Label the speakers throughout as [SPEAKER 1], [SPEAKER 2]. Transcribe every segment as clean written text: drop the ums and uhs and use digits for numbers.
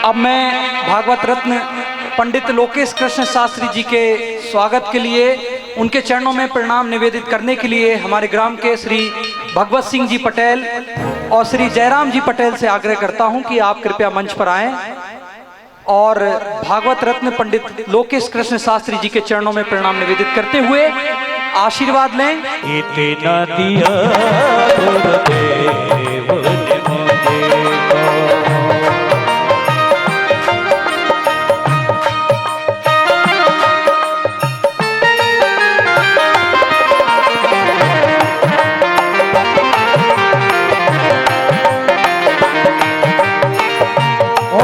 [SPEAKER 1] अब मैं भागवत रत्न पंडित लोकेश कृष्ण शास्त्री जी के स्वागत के लिए उनके चरणों में प्रणाम निवेदित करने के लिए हमारे ग्राम के श्री भगवत सिंह जी पटेल और श्री जयराम जी पटेल से आग्रह करता हूं कि आप कृपया मंच पर आएं और भागवत रत्न पंडित लोकेश कृष्ण शास्त्री जी के चरणों में प्रणाम निवेदित करते हुए आशीर्वाद लें।
[SPEAKER 2] इतना दिया गुरुदेव ने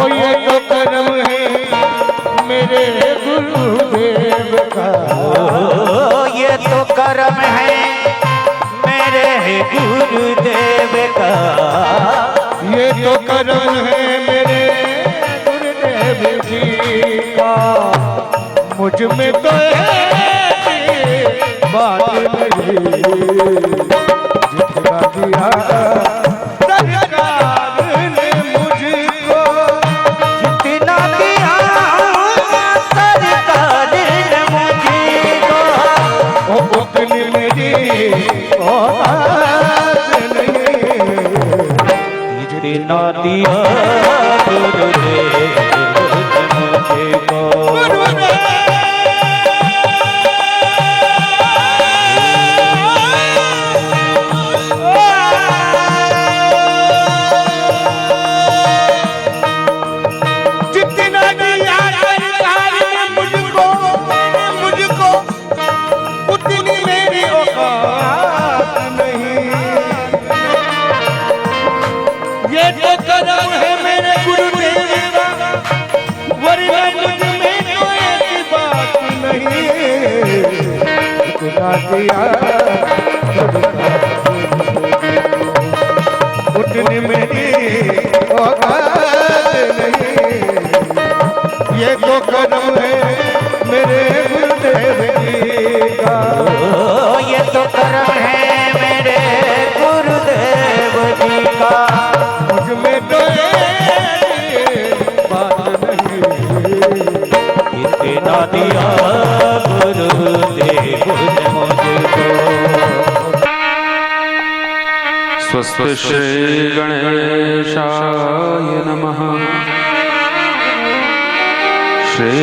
[SPEAKER 2] मुझे कर्म है मेरे गुरुदेव का, ये तो कर्म है मेरे गुरुदेव जी का। मुझ में तो बात नहीं जितना दिया सरकार ने मुझको, जितना दिया सरकार ने मुझको, उतनी मेरी औकात नहीं जितना दिया गुरुदेव मुझको। उतनी मेरी औकात नहीं, ये तो कर्म है मेरे गुरुदेव जी का। ये तो कर्म है मेरे गुरुदेव जी का। मुझ में तो बात नहीं इतना दिया गुरुदेव ने मुझको।
[SPEAKER 3] स्वस्ति श्री गणेशाय नमः। श्री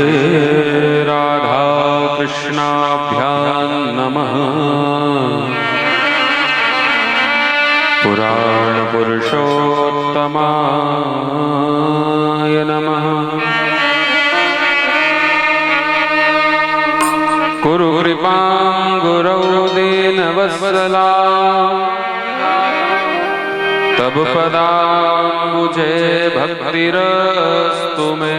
[SPEAKER 3] राधा कृष्णाभ्यां नमः। पुराण पुरुषोत्तमाय नमः। कुरु कृपां गुरौ दीनवत्सला तब पदाम्बुजे भक्तिरस्तु मे।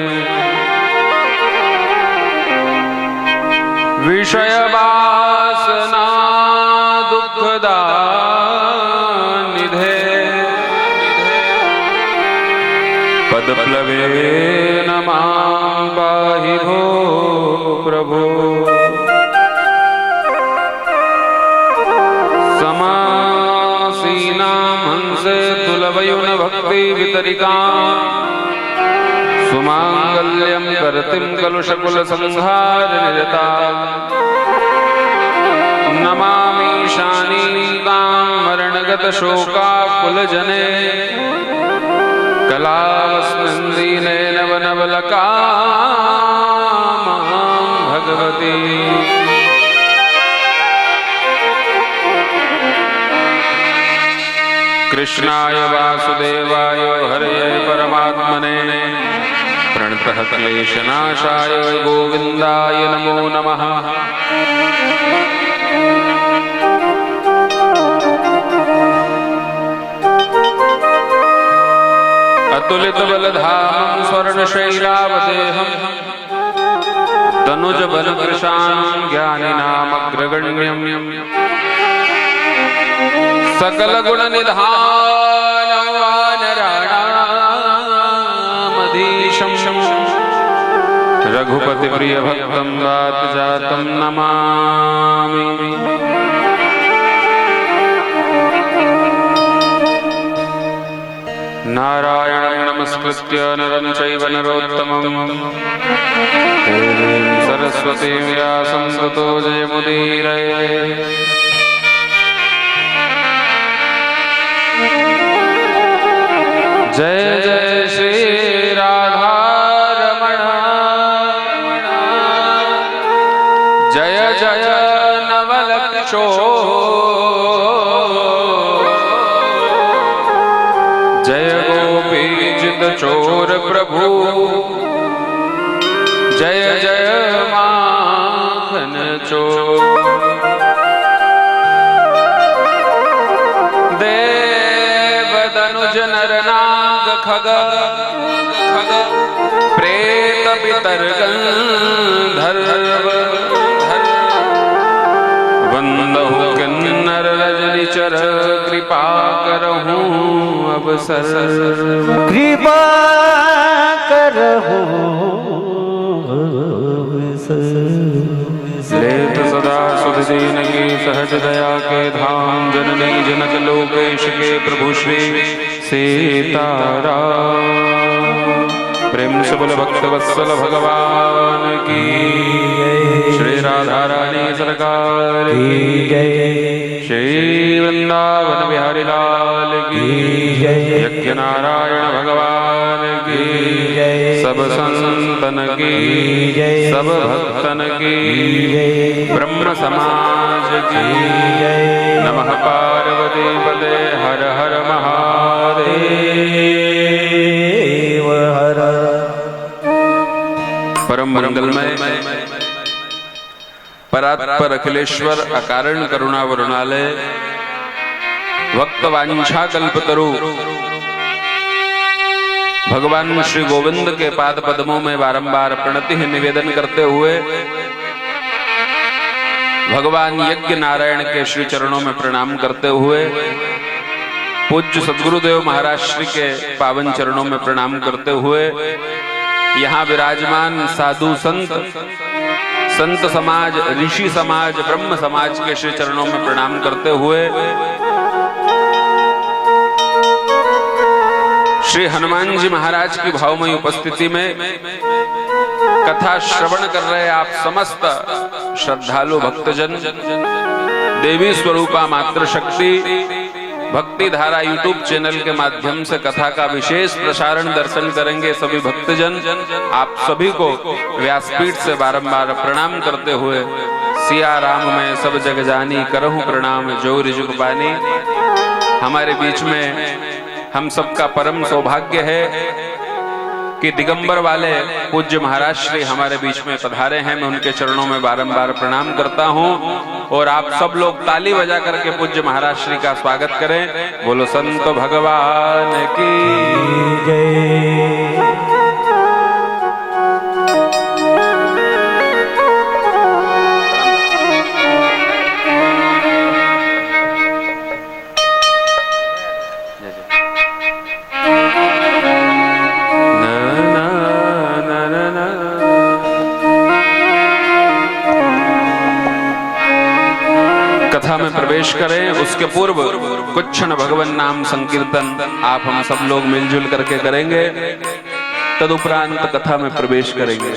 [SPEAKER 3] विषय वासना दुःखदा निधे पदप्लवेन मां पाहि भो प्रभो। तुलवयुन भक्ति वितरिका सुमांगल्यं करतिं कलुषकुल संहार निरता। नमामि शानीतां मरणगत शोकाकुल जने कलावस्मिन् दीने नवनवलकामां भगवती। कृष्णाय वासुदेवाय हरये परमात्मने प्रणतः क्लेशनाशाय गोविन्दाय नमो नमः। अतुलित बलधामं स्वर्णशैलावदेहं तनुज बलकृशानं ज्ञानिनामग्रगण्यं सकल गुण निधान वानराणामधीशं रघुपति प्रिय भक्तं वात जातं नमामि। नारायणं नमस्कृत्य नरं चैव नरोत्तमं देवीं सरस्वतीं व्यासं ततो जयमुदीरये। जय जय श्री राधा रमण, जय जय नवल किशोर, जय गोपीजित चोर प्रभु, जय जय माखन चोर। देवदनुज नर नाग खग खग, प्रेत पितर गंधर्व, वंदहु किन्नर रजनीचर, कृपा करहूं अवसर।
[SPEAKER 2] कृपा करहूं
[SPEAKER 3] लेत सदा सुध दीन की सहज दया के धाम, जननी जनक लोकेश के प्रभु श्री सीताराम। प्रेम से बोले भक्त वत्सल भगवान की, श्री राधा रानी सरकार की जय, श्री वृंदावन बिहारी लाल की जय, यज्ञ नारायण भगवान की जय, सब संतन की जय, सब भक्तन की जय, ब्रह्म समाज की जय। नमः पार्वती पते हर हर महादेव हर। परम मंगलमय परात्पर अखिलेश्वर अकारण करुणा वरुणालय भक्त वांछा कल्पतरु भगवान श्री गोविंद के पाद पद्मों में बारंबार प्रणति निवेदन करते हुए भगवान यज्ञ नारायण के श्री चरणों में प्रणाम करते हुए पूज्य सद्गुरुदेव महाराज श्री के पावन चरणों में प्रणाम करते हुए यहाँ विराजमान साधु संत, संत समाज, ऋषि समाज, ब्रह्म समाज के श्री चरणों में प्रणाम करते हुए श्री हनुमान जी महाराज की भावमयी उपस्थिति में कथा श्रवण कर रहे आप समस्त श्रद्धालु भक्तजन, देवी स्वरूपा मातृशक्ति भक्ति धारा यूट्यूब चैनल के माध्यम से कथा का विशेष प्रसारण दर्शन करेंगे सभी भक्तजन, आप सभी को व्यासपीठ से बारंबार प्रणाम करते हुए सिया राम में सब जग जानी, करहूं प्रणाम जो रिजुक पानी। हमारे बीच में हम सबका परम सौभाग्य है कि दिगंबर वाले पूज्य महाराज श्री हमारे बीच में पधारे हैं। मैं उनके चरणों में बारंबार प्रणाम करता हूं और आप सब लोग ताली बजा करके पूज्य महाराज श्री का स्वागत करें। बोलो संत भगवान की जय। कथा में प्रवेश करें उसके पूर्व कुछ क्षण भगवान नाम संकीर्तन आप हम सब लोग मिलजुल करके करेंगे, तदुपरांत कथा में प्रवेश करेंगे।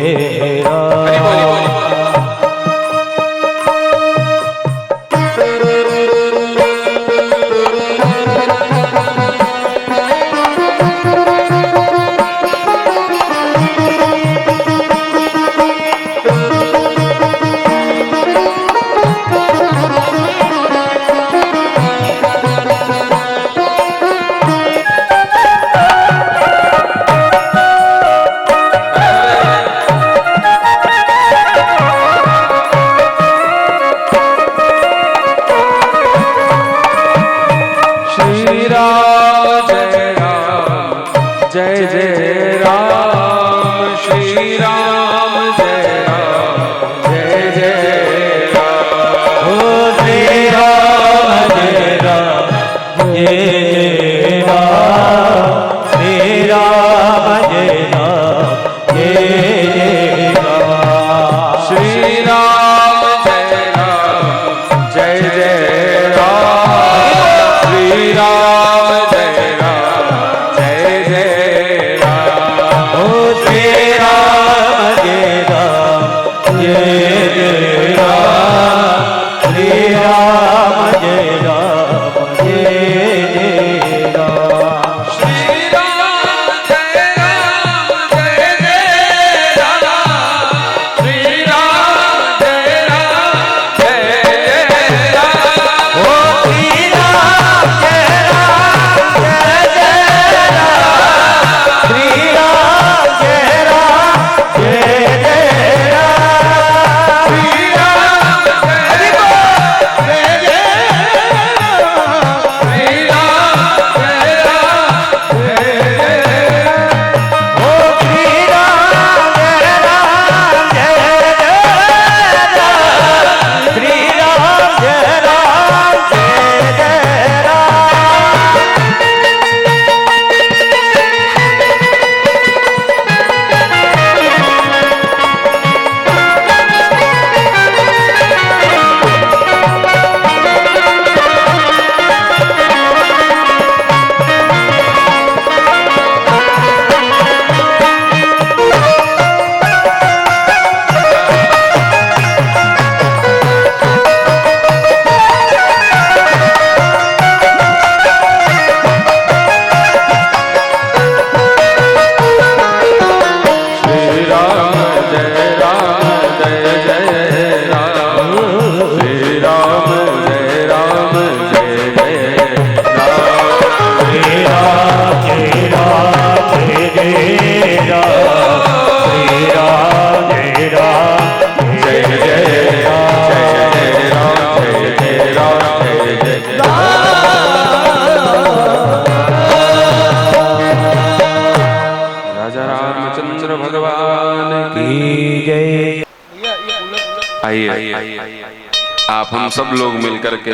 [SPEAKER 3] हरि बोल, हरि बोल। जय जय राम, श्री राम जय राम, जय जय राम।
[SPEAKER 2] ओ श्री राम जय राम, जय राम, श्री राम जय राम, जय राम।
[SPEAKER 3] श्री राम जय राम, जय जय राम, श्री राम जय राम, जय जय राम।
[SPEAKER 2] ओ श्री राम जय राम, जय जय राम, श्री राम जय राम, जय जय राम।
[SPEAKER 3] श्री राम जय राम, जय जय राम, श्री राम जय राम, जय जय राम।
[SPEAKER 2] ओ श्री राम जय राम, जय जय राम, श्री राम जय राम, जय जय राम।
[SPEAKER 3] श्री राम जय राम, जय जय राम, श्री राम जय राम, जय जय राम।
[SPEAKER 2] ओ श्री राम जय राम, जय जय राम, श्री राम जय राम, जय जय राम।
[SPEAKER 3] श्री राम जय राम, जय जय राम, श्री राम जय राम, जय जय राम।
[SPEAKER 2] श्री राम जय राम, जय जय राम, श्री राम जय राम,
[SPEAKER 3] जय जय राम, जय राम, जय राम, जय जय राजा रामचंद्र भगवान की
[SPEAKER 2] की जय।
[SPEAKER 3] आइए आप हम सब लोग मिलकर के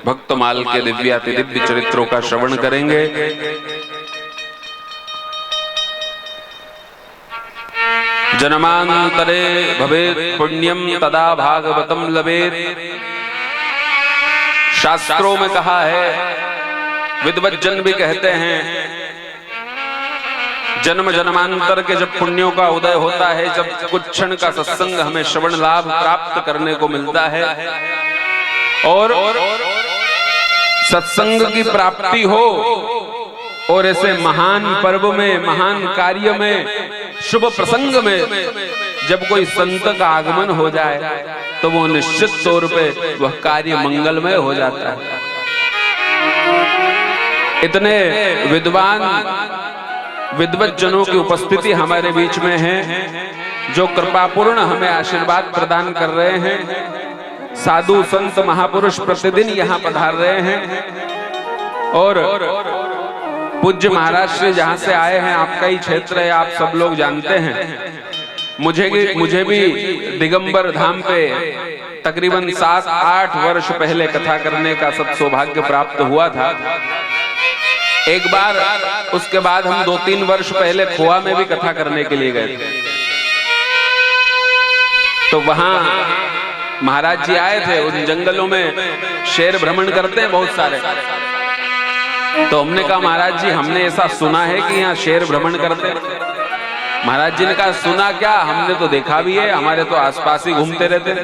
[SPEAKER 3] भक्तमाल के दिव्याति दिव्य चरित्रों का श्रवण करेंगे। जन्मांतरे भवेत् पुण्यम तदा भागवतम लभेत्। शास्त्रों में कहा है, विद्वज्जन भी कहते हैं, जन्म जन्मांतर के जब पुण्यों का उदय होता है, जब कुछ क्षण का सत्संग हमें श्रवण लाभ प्राप्त करने को मिलता है और सत्संग की प्राप्ति हो और ऐसे महान पर्व में, महान कार्य में, शुभ प्रसंग में जब कोई संत का आगमन हो जाए तो वो निश्चित तौर पे वह कार्य मंगलमय हो जाता है। इतने विद्वान विद्वज्जनों की उपस्थिति हमारे बीच में है, जो कृपापूर्ण हमें आशीर्वाद प्रदान कर रहे हैं। साधु संत महापुरुष प्रतिदिन यहाँ पधार रहे हैं और पूज्य महाराज श्री जहाँ से आए हैं, आपका ही क्षेत्र है, आप सब लोग जानते हैं। मुझे भी दिगंबर धाम पे तकरीबन 7-8 वर्ष पहले कथा करने का सौभाग्य प्राप्त हुआ था। एक बार उसके बाद हम 2-3 वर्ष पहले खोआ में भी कथा करने के लिए गए थे। तो वहां महाराज जी आए थे। उन जंगलों में शेर भ्रमण करते हैं बहुत सारे। तो हमने कहा, महाराज जी हमने ऐसा सुना है कि यहाँ शेर भ्रमण करते हैं। महाराज जी ने कहा सुना क्या, हमने तो देखा भी है, हमारे तो आसपास ही घूमते रहते।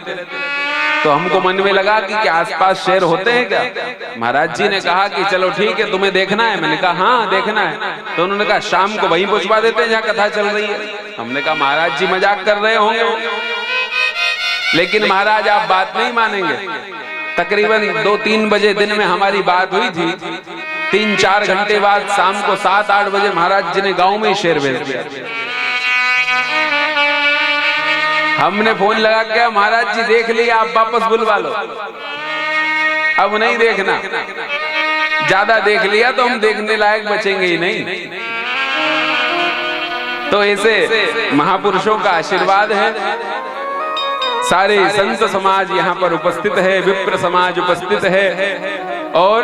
[SPEAKER 3] तो हमको मन में लगा कि क्या आसपास शेर होते हैं क्या। महाराज जी ने कहा कि चलो ठीक है, तुम्हें देखना है। मैंने कहा हाँ देखना है। तो उन्होंने कहा शाम को वहीं पहुंचवा देते हैं जहाँ कथा चल रही है। हमने कहा महाराज जी मजाक कर रहे होंगे, लेकिन महाराज आप बात नहीं मानेंगे। तकरीबन 2-3 बजे दिन में हमारी बात हुई थी। 3-4 घंटे बाद शाम को 7-8 बजे महाराज जी ने गांव में ही शेर भेज दिया। हमने फोन लगा क्या, महाराज जी देख लिया, आप वापस बुलवा लो, अब नहीं देखना, ज्यादा देख लिया तो हम देखने लायक बचेंगे ही नहीं। तो ऐसे महापुरुषों का आशीर्वाद है। सारे संत समाज यहाँ पर उपस्थित है, विप्र समाज उपस्थित है, और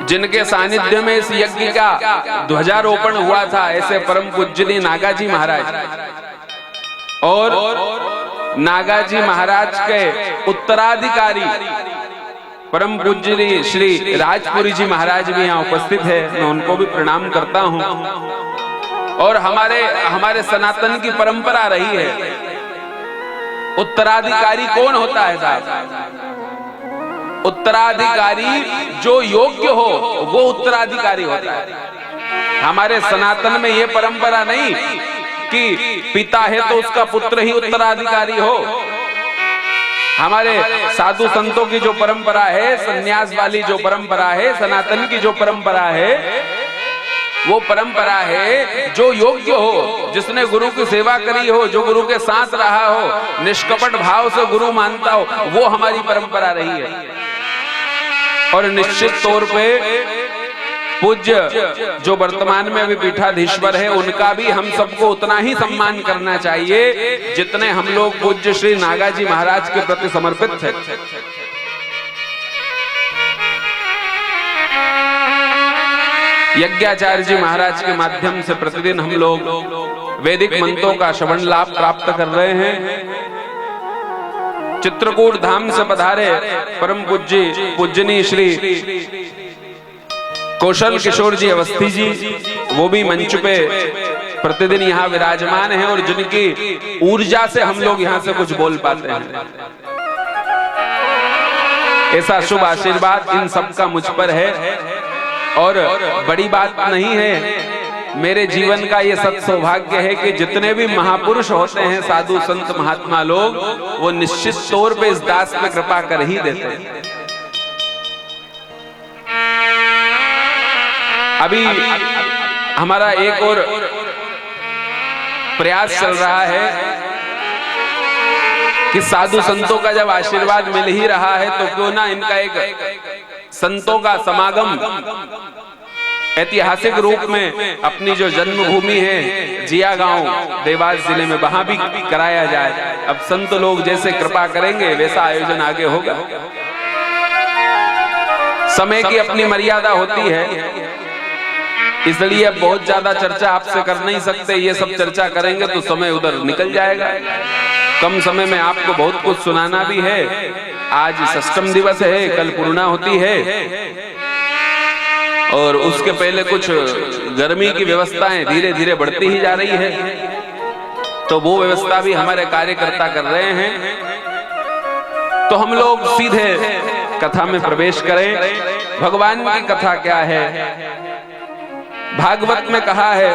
[SPEAKER 3] जिनके सानिध्य में इस यज्ञ का ध्वजारोपण हुआ था, ऐसे परम पूज्य नागाजी महाराज और नागाजी महाराज के उत्तराधिकारी परम पूज्य श्री राजपुरी जी महाराज भी यहाँ उपस्थित है। मैं उनको भी प्रणाम करता हूँ। और हमारे सनातन की परंपरा रही है, उत्तराधिकारी कौन होता है साहब? उत्तराधिकारी जो योग्य हो वो उत्तराधिकारी होता है। हमारे सनातन में ये परंपरा नहीं कि पिता है तो उसका पुत्र ही उत्तराधिकारी हो। हमारे साधु संतों की जो परंपरा है, सन्यास वाली जो परंपरा है, सनातन की जो परंपरा है, वो परंपरा है जो योग्य हो, जिसने गुरु की सेवा करी हो, जो गुरु के साथ रहा हो, निष्कपट भाव से गुरु मानता हो, वो हमारी परंपरा रही है। और निश्चित तौर पे पूज्य जो वर्तमान में अभी पीठाधीश्वर है, उनका भी हम सबको उतना ही सम्मान करना चाहिए जितने हम लोग पूज्य श्री नागाजी महाराज के प्रति समर्पित थे। यज्ञाचार्य जी महाराज के माध्यम से प्रतिदिन हम लोग वैदिक मंत्रों का श्रवण लाभ प्राप्त कर रहे हैं। चित्रकूट धाम से पधारे परम पूज्यनी श्री कौशल किशोर जी अवस्थी जी, वो भी मंच पे प्रतिदिन यहाँ विराजमान हैं और जिनकी ऊर्जा से हम लोग यहाँ से कुछ बोल पाते हैं। ऐसा शुभ आशीर्वाद इन सब का मुझ पर है। और बड़ी बात नहीं है, मेरे जीवन का ये सत सौभाग्य है कि जितने भी महापुरुष होते हैं, साधु संत महात्मा लोग, वो निश्चित तौर पे इस दास पे कृपा कर ही देते हैं। अभी हमारा एक और प्रयास चल रहा है कि साधु संतों का जब आशीर्वाद मिल ही रहा है तो क्यों ना इनका एक संतों का समागम ऐतिहासिक रूप में अपनी जो जन्मभूमि है जिया गांव देवास जिले में, वहां भी कराया जाए। अब संत लोग जैसे कृपा करेंगे वैसा आयोजन आगे होगा। समय की अपनी मर्यादा होती है, इसलिए बहुत ज्यादा चर्चा आपसे कर नहीं सकते। ये सब चर्चा करेंगे तो समय उधर निकल जाएगा। कम समय में आपको बहुत कुछ सुनाना भी है। आज षष्ठम दिवस है, कल पूर्णाहुति है, और उसके पहले कुछ गर्मी की व्यवस्थाएं धीरे धीरे बढ़ती ही जा रही है, तो वो व्यवस्था भी हमारे कार्यकर्ता कर रहे हैं। तो हम लोग सीधे कथा में प्रवेश करें। भगवान की कथा क्या है? भागवत में कहा है,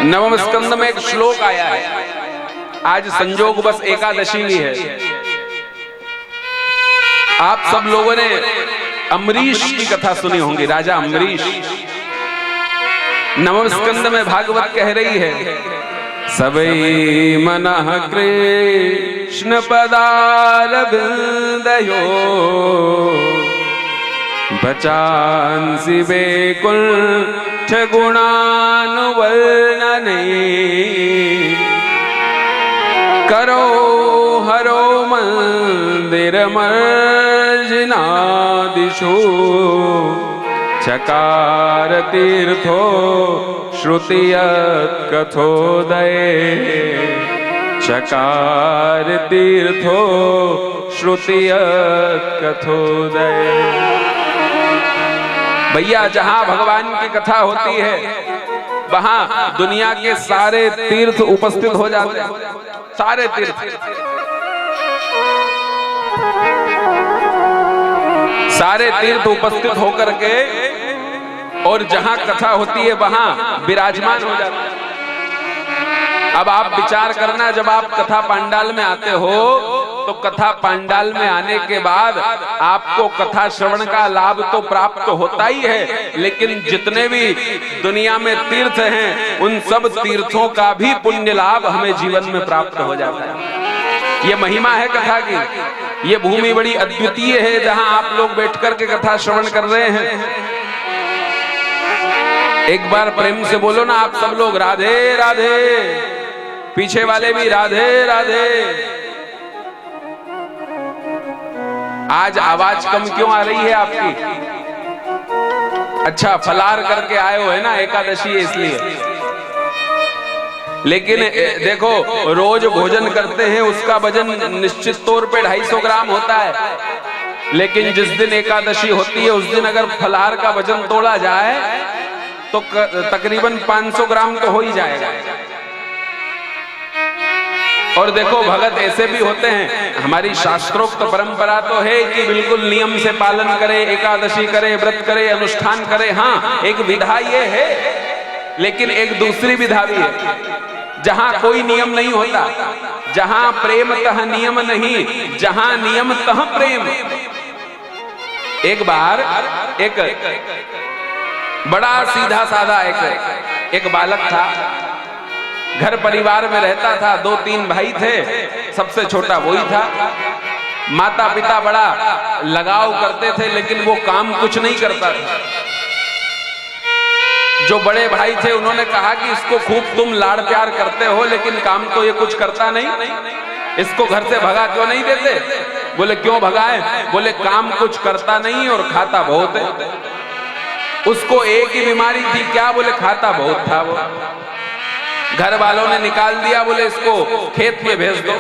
[SPEAKER 3] नवम स्कंद में एक श्लोक आया है। आज संजोग बस एकादशी भी है। आप सब लोगों ने अम्बरीश की कथा सुनी होंगी, राजा अम्बरीश। नवम स्कंद में भागवत कह रही है, सबई मनः कृष्ण पदारविंदयो भचांसि वैकुंठ गुणानुवर्णने करो हरो मंदिर मर्जनादिषु चकार तीर्थो श्रुतियत् कथोदये चकार तीर्थो श्रुतियत् कथोदये। भैया जहां भगवान की कथा होती है वहां दुनिया के सारे तीर्थ उपस्थित हो जाते हैं, सारे तीर्थ, सारे तीर्थ उपस्थित होकर के, और जहां कथा होती है वहां विराजमान हो जाते हैं। अब आप विचार करना, जब आप कथा पंडाल में आते हो तो कथा पंडाल में आने के बाद आपको कथा श्रवण का लाभ तो प्राप्त होता ही है, लेकिन जितने भी दुनिया में तीर्थ हैं उन सब तीर्थों का भी पुण्य लाभ हमें जीवन में प्राप्त हो जाता है। ये महिमा है कथा की। ये भूमि बड़ी अद्वितीय है जहां आप लोग बैठ करके कथा श्रवण कर रहे हैं। एक बार प्रेम से बोलो ना आप सब लोग, राधे राधे। पीछे वाले भी राधे राधे। आज आवाज कम क्यों आ रही है आपकी? अच्छा, फलार करके आए हो है ना, एकादशी है इसलिए। लेकिन देखो, रोज भोजन करते हैं उसका वजन निश्चित तौर पे 250 ग्राम होता है, लेकिन जिस दिन एकादशी होती है उस दिन अगर फलाहार का वजन तोड़ा जाए तो तकरीबन 500 ग्राम तो हो ही जाएगा। और देखो, भगत ऐसे भी होते हैं, हमारी शास्त्रोक्त परंपरा तो है कि बिल्कुल नियम से पालन करे, एकादशी करे, व्रत करे, अनुष्ठान करे। हाँ, एक विधा ये है, लेकिन एक दूसरी विधा भी है जहां कोई नियम नहीं होता, जहां प्रेम तह नियम नहीं, जहां नियम तह प्रेम। एक बार एक बड़ा सीधा साधा एक बालक था, घर परिवार में रहता था, 2-3 भाई थे, सबसे छोटा वही था। माता पिता बड़ा लगाव करते थे, लेकिन वो काम कुछ नहीं करता था। जो बड़े भाई थे उन्होंने कहा कि इसको खूब तुम लाड़ प्यार करते हो, लेकिन काम तो ये कुछ करता नहीं, इसको घर से भगा क्यों नहीं देते? बोले क्यों भगाए? बोले काम कुछ करता नहीं और खाता बहुत है। उसको एक ही बीमारी थी, क्या? बोले खाता बहुत था वो। घर वालों ने निकाल दिया, बोले इसको खेत में भेज दो।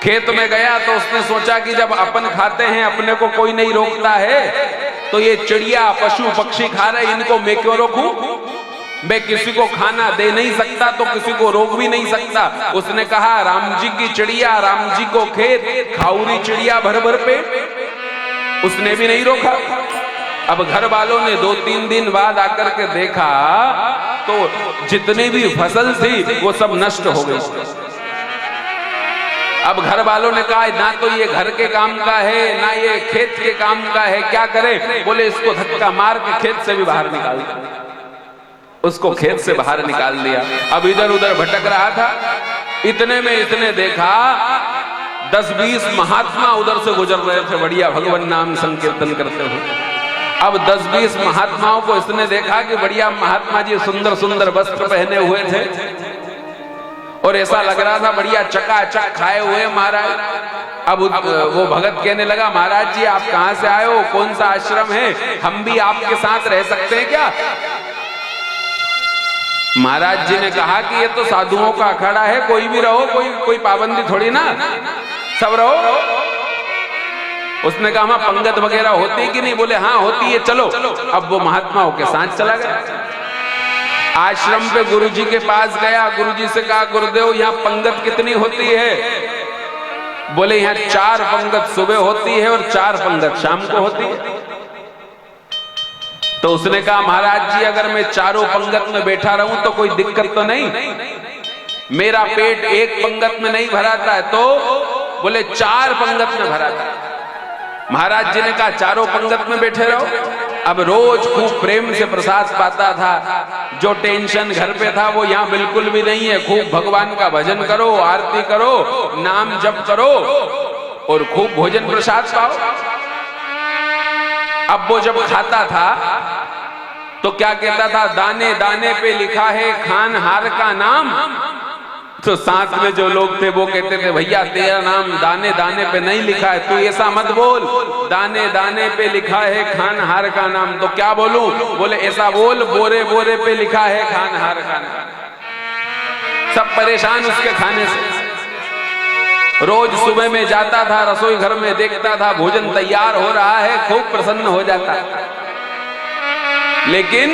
[SPEAKER 3] खेत में गया तो उसने सोचा कि जब अपन खाते हैं, अपने को कोई नहीं रोकता है, तो ये चिड़िया पशु पक्षी खा रहे, इनको मैं क्यों रोकूं? मैं किसी को खाना दे नहीं सकता तो किसी को रोक भी नहीं सकता। उसने कहा, राम जी की चिड़िया, राम जी को खेत, खाऊरी चिड़िया भर भर पेट। उसने भी नहीं रोका। अब घर वालों ने 2-3 दिन बाद आकर के देखा तो जितनी भी फसल थी वो सब नष्ट हो गई। अब घर वालों ने कहा, ना तो ये घर के काम का है, ना ये खेत के काम का है, क्या करें? बोले इसको धक्का मार के खेत से भी बाहर निकाल दिया। उसको खेत से बाहर निकाल दिया। अब इधर उधर भटक रहा था, इतने में इसने देखा 10-20 महात्मा उधर से गुजर रहे थे, बढ़िया भगवान नाम संकीर्तन करते हुए। अब 10-20 महात्माओं को इसने देखा कि बढ़िया महात्मा जी सुंदर सुंदर वस्त्र पहने हुए थे, और ऐसा लग रहा था बढ़िया चकाचक खाए हुए महाराज। अब वो भगत कहने लगा, महाराज जी आप कहां से आए हो? कौन सा आश्रम है? हम भी आपके साथ रह सकते हैं क्या? महाराज जी ने कहा कि ये तो साधुओं का अखाड़ा है, कोई भी रहो, कोई पाबंदी थोड़ी ना, सब रहो। उसने कहा, पंगत वगैरह होती कि नहीं? बोले हाँ होती है, चलो। अब वो महात्माओं के साथ चला गया। आश्रम पे गुरुजी के पास गया, गुरुजी से कहा, गुरुदेव यहाँ पंगत कितनी होती है? बोले यहाँ 4 पंगत सुबह होती है और 4 पंगत शाम को होती है। तो उसने कहा, महाराज जी अगर मैं चारों पंगत में बैठा रहूं तो कोई दिक्कत तो नहीं? मेरा पेट एक पंगत में नहीं भराता है। तो बोले 4 पंगत में भराता है। महाराज जी ने कहा, चारों पंगत में बैठे रहो। अब रोज खूब प्रेम से प्रसाद पाता था। जो टेंशन घर पे था वो यहाँ बिल्कुल भी नहीं है। खूब भगवान का भजन करो, आरती करो, नाम जप करो और खूब भोजन प्रसाद पाओ। अब वो जब खाता था तो क्या कहता था? दाने दाने पे लिखा है खानहार का नाम। तो साथ में जो लोग थे वो कहते थे, भैया तेरा नाम दाने दाने पे नहीं लिखा है, तू ऐसा मत बोल, दाने दाने पे लिखा है खानहार का नाम। तो क्या बोलूं? बोले ऐसा बोल, बोरे बोरे पे लिखा है खानहार का नाम। सब परेशान उसके खाने से। रोज सुबह में जाता था रसोई घर में, देखता था भोजन तैयार हो रहा है, खूब प्रसन्न हो जाता। लेकिन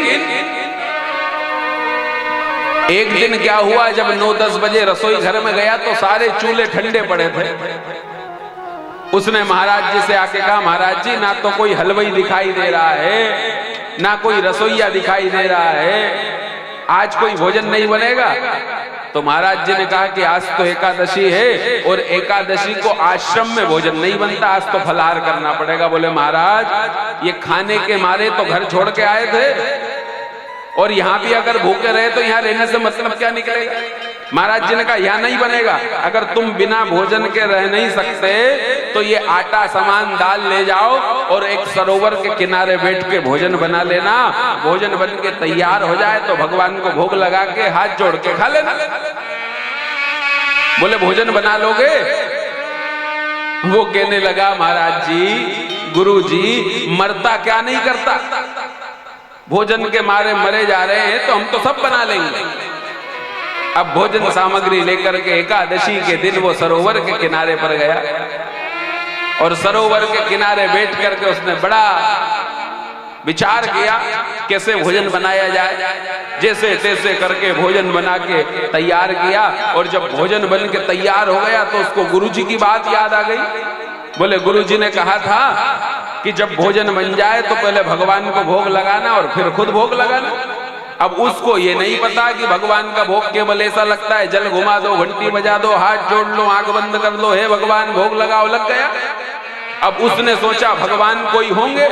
[SPEAKER 3] एक दिन क्या हुआ, जब 9-10 बजे रसोई घर में गया तो सारे चूल्हे ठंडे पड़े थे। उसने महाराज जी से आके कहा, महाराज जी ना तो कोई हलवाई दिखाई दे रहा है, ना कोई रसोईया दिखाई दे रहा है, आज कोई भोजन नहीं बनेगा। तो महाराज जी ने कहा कि आज तो एकादशी है और एकादशी को आश्रम में भोजन नहीं बनता, आज तो फलाहार करना पड़ेगा। बोले महाराज ये खाने के मारे तो घर छोड़ के आए थे, और यहाँ भी अगर भूखे रहे तो यहाँ रहने से मतलब क्या निकलेगा। महाराज जी ने कहा यहाँ नहीं बनेगा, अगर तुम बिना भोजन के रह नहीं सकते तो ये आटा सामान दाल ले जाओ और एक सरोवर के किनारे बैठ के भोजन बना लेना। भोजन बन के तैयार हो जाए तो भगवान को भोग लगा के हाथ जोड़ के खा लेना। बोले भोजन बना लोगे? वो कहने लगा, महाराज जी गुरु जी मरता क्या नहीं करता, भोजन के मारे मरे जा रहे हैं तो हम तो सब बना लेंगे। अब भोजन सामग्री लेकर के एकादशी के दिन वो सरोवर के किनारे पर गया और सरोवर के किनारे बैठ करके उसने बड़ा विचार किया कैसे भोजन बनाया जाए। जैसे तैसे करके भोजन बना के तैयार किया, और जब भोजन बन के तैयार हो गया तो उसको गुरुजी की बात याद आ गई। बोले गुरुजी ने कहा था कि जब भोजन बन जाए तो पहले भगवान को भोग लगाना और फिर खुद भोग लगाना। अब उसको ये नहीं पता कि भगवान का भोग केवल ऐसा लगता है जल घुमा दो, घंटी बजा दो, हाथ जोड़ लो, आंख बंद कर लो, हे भगवान भोग लगाओ, लग गया। अब उसने सोचा भगवान कोई होंगे,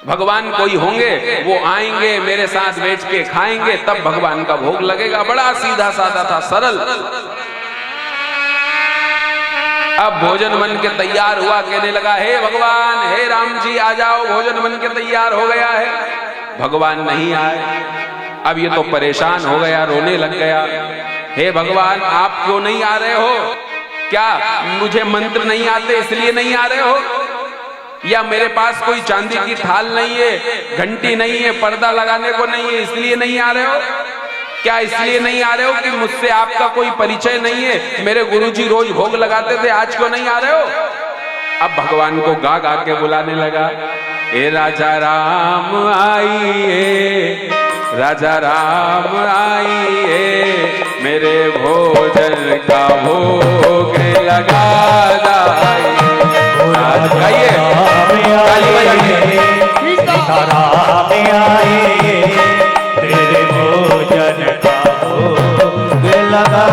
[SPEAKER 3] भगवान कोई होंगे, वो आएंगे मेरे साथ बैठ के खाएंगे तब भगवान का भोग लगेगा। बड़ा सीधा साधा था, सरल। अब भोजन बन के तैयार हुआ, कहने लगा हे भगवान, हे राम जी आ जाओ, भोजन बन के तैयार हो गया है। भगवान नहीं आए। अब ये तो परेशान हो गया, रोने लग गया, हे भगवान आप क्यों नहीं आ रहे हो? क्या मुझे मंत्र नहीं आते इसलिए नहीं आ रहे हो, या मेरे पास कोई चांदी की थाल नहीं है, घंटी नहीं है, पर्दा लगाने को नहीं है इसलिए नहीं आ रहे हो? क्या इसलिए नहीं आ रहे हो कि मुझसे आपका कोई परिचय नहीं है, मेरे गुरुजी रोज भोग लगाते थे, आज क्यों नहीं आ रहे हो? अब भगवान को गा गा के बुलाने लगा, ए राजा राम आइए, राजा राम आइए, मेरे भोजन का भोग लगा जाइए। गाइए, ताली बजाइए।
[SPEAKER 2] राम आइए, मेरे भोजन का भोग लगा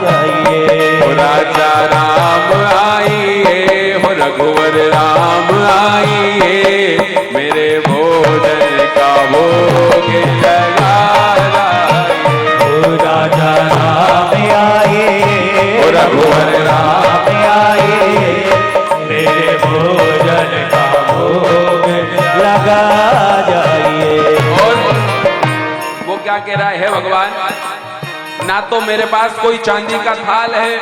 [SPEAKER 2] जाइए।
[SPEAKER 3] राजा राम आइए, हो रघुवर राम आइए, मेरे भोजन का भोग लगा जाइए।
[SPEAKER 2] राजा राम आइए,
[SPEAKER 3] हो रघुवर राम
[SPEAKER 2] आइए, मेरे भोजन का भोग लगा जाइए।
[SPEAKER 3] और वो क्या कह रहा है भगवान, ना तो मेरे पास कोई चांदी का थाल है,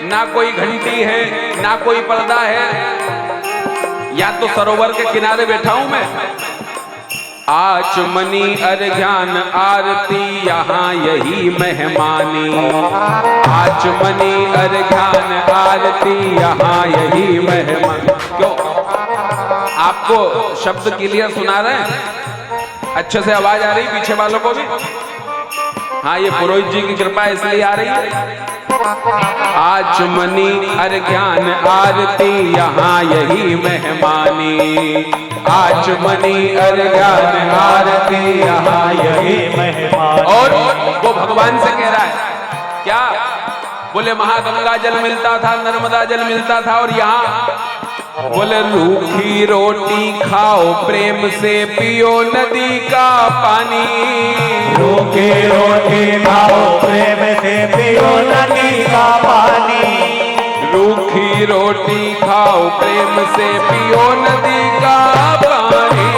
[SPEAKER 3] ना कोई घंटी है, ना कोई पर्दा है, या तो सरोवर के किनारे बैठा हूं मैं। आचमनी अर्घ्यान आरती यहाँ यही मेहमानी, आचमनी अर्घ्यान आरती यहाँ यही मेहमान। क्यों आपको शब्द क्लियर सुना रहे हैं? अच्छे से आवाज आ रही पीछे वालों को भी? हाँ, ये पुरोहित जी की कृपा इसलिए आ रही है। आचमनी अर्घ्यान आरती यहाँ यही मेहमानी, आचमनी अर्घ्यान आरती यहाँ यही मेहमानी। और वो भगवान से कह रहा है क्या? बोले महागंगा जल मिलता था, नर्मदा जल मिलता था, और यहाँ बोले रूखी रोटी खाओ प्रेम से पियो नदी का पानी,
[SPEAKER 2] रूखी रोटी खाओ प्रेम से पियो नदी का पानी,
[SPEAKER 3] रूखी रोटी खाओ प्रेम से पियो नदी का पानी,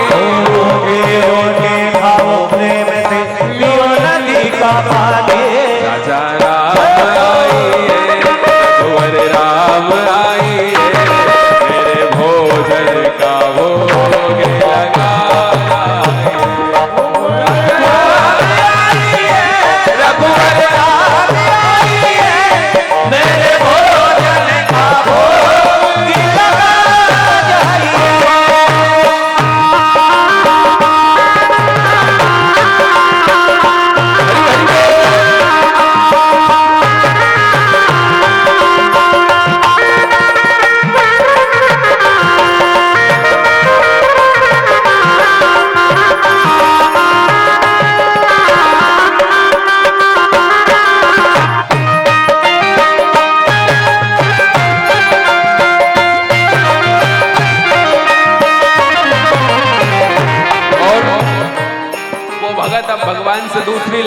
[SPEAKER 2] रूखी रोटी खाओ प्रेम से पियो नदी का पानी।
[SPEAKER 3] राजा राम आइए, रघुवर राम आइए, मेरे भोजन का भोग लगा। रघुवर राम आइए, मेरे भोजन का भोग लगा जाइए।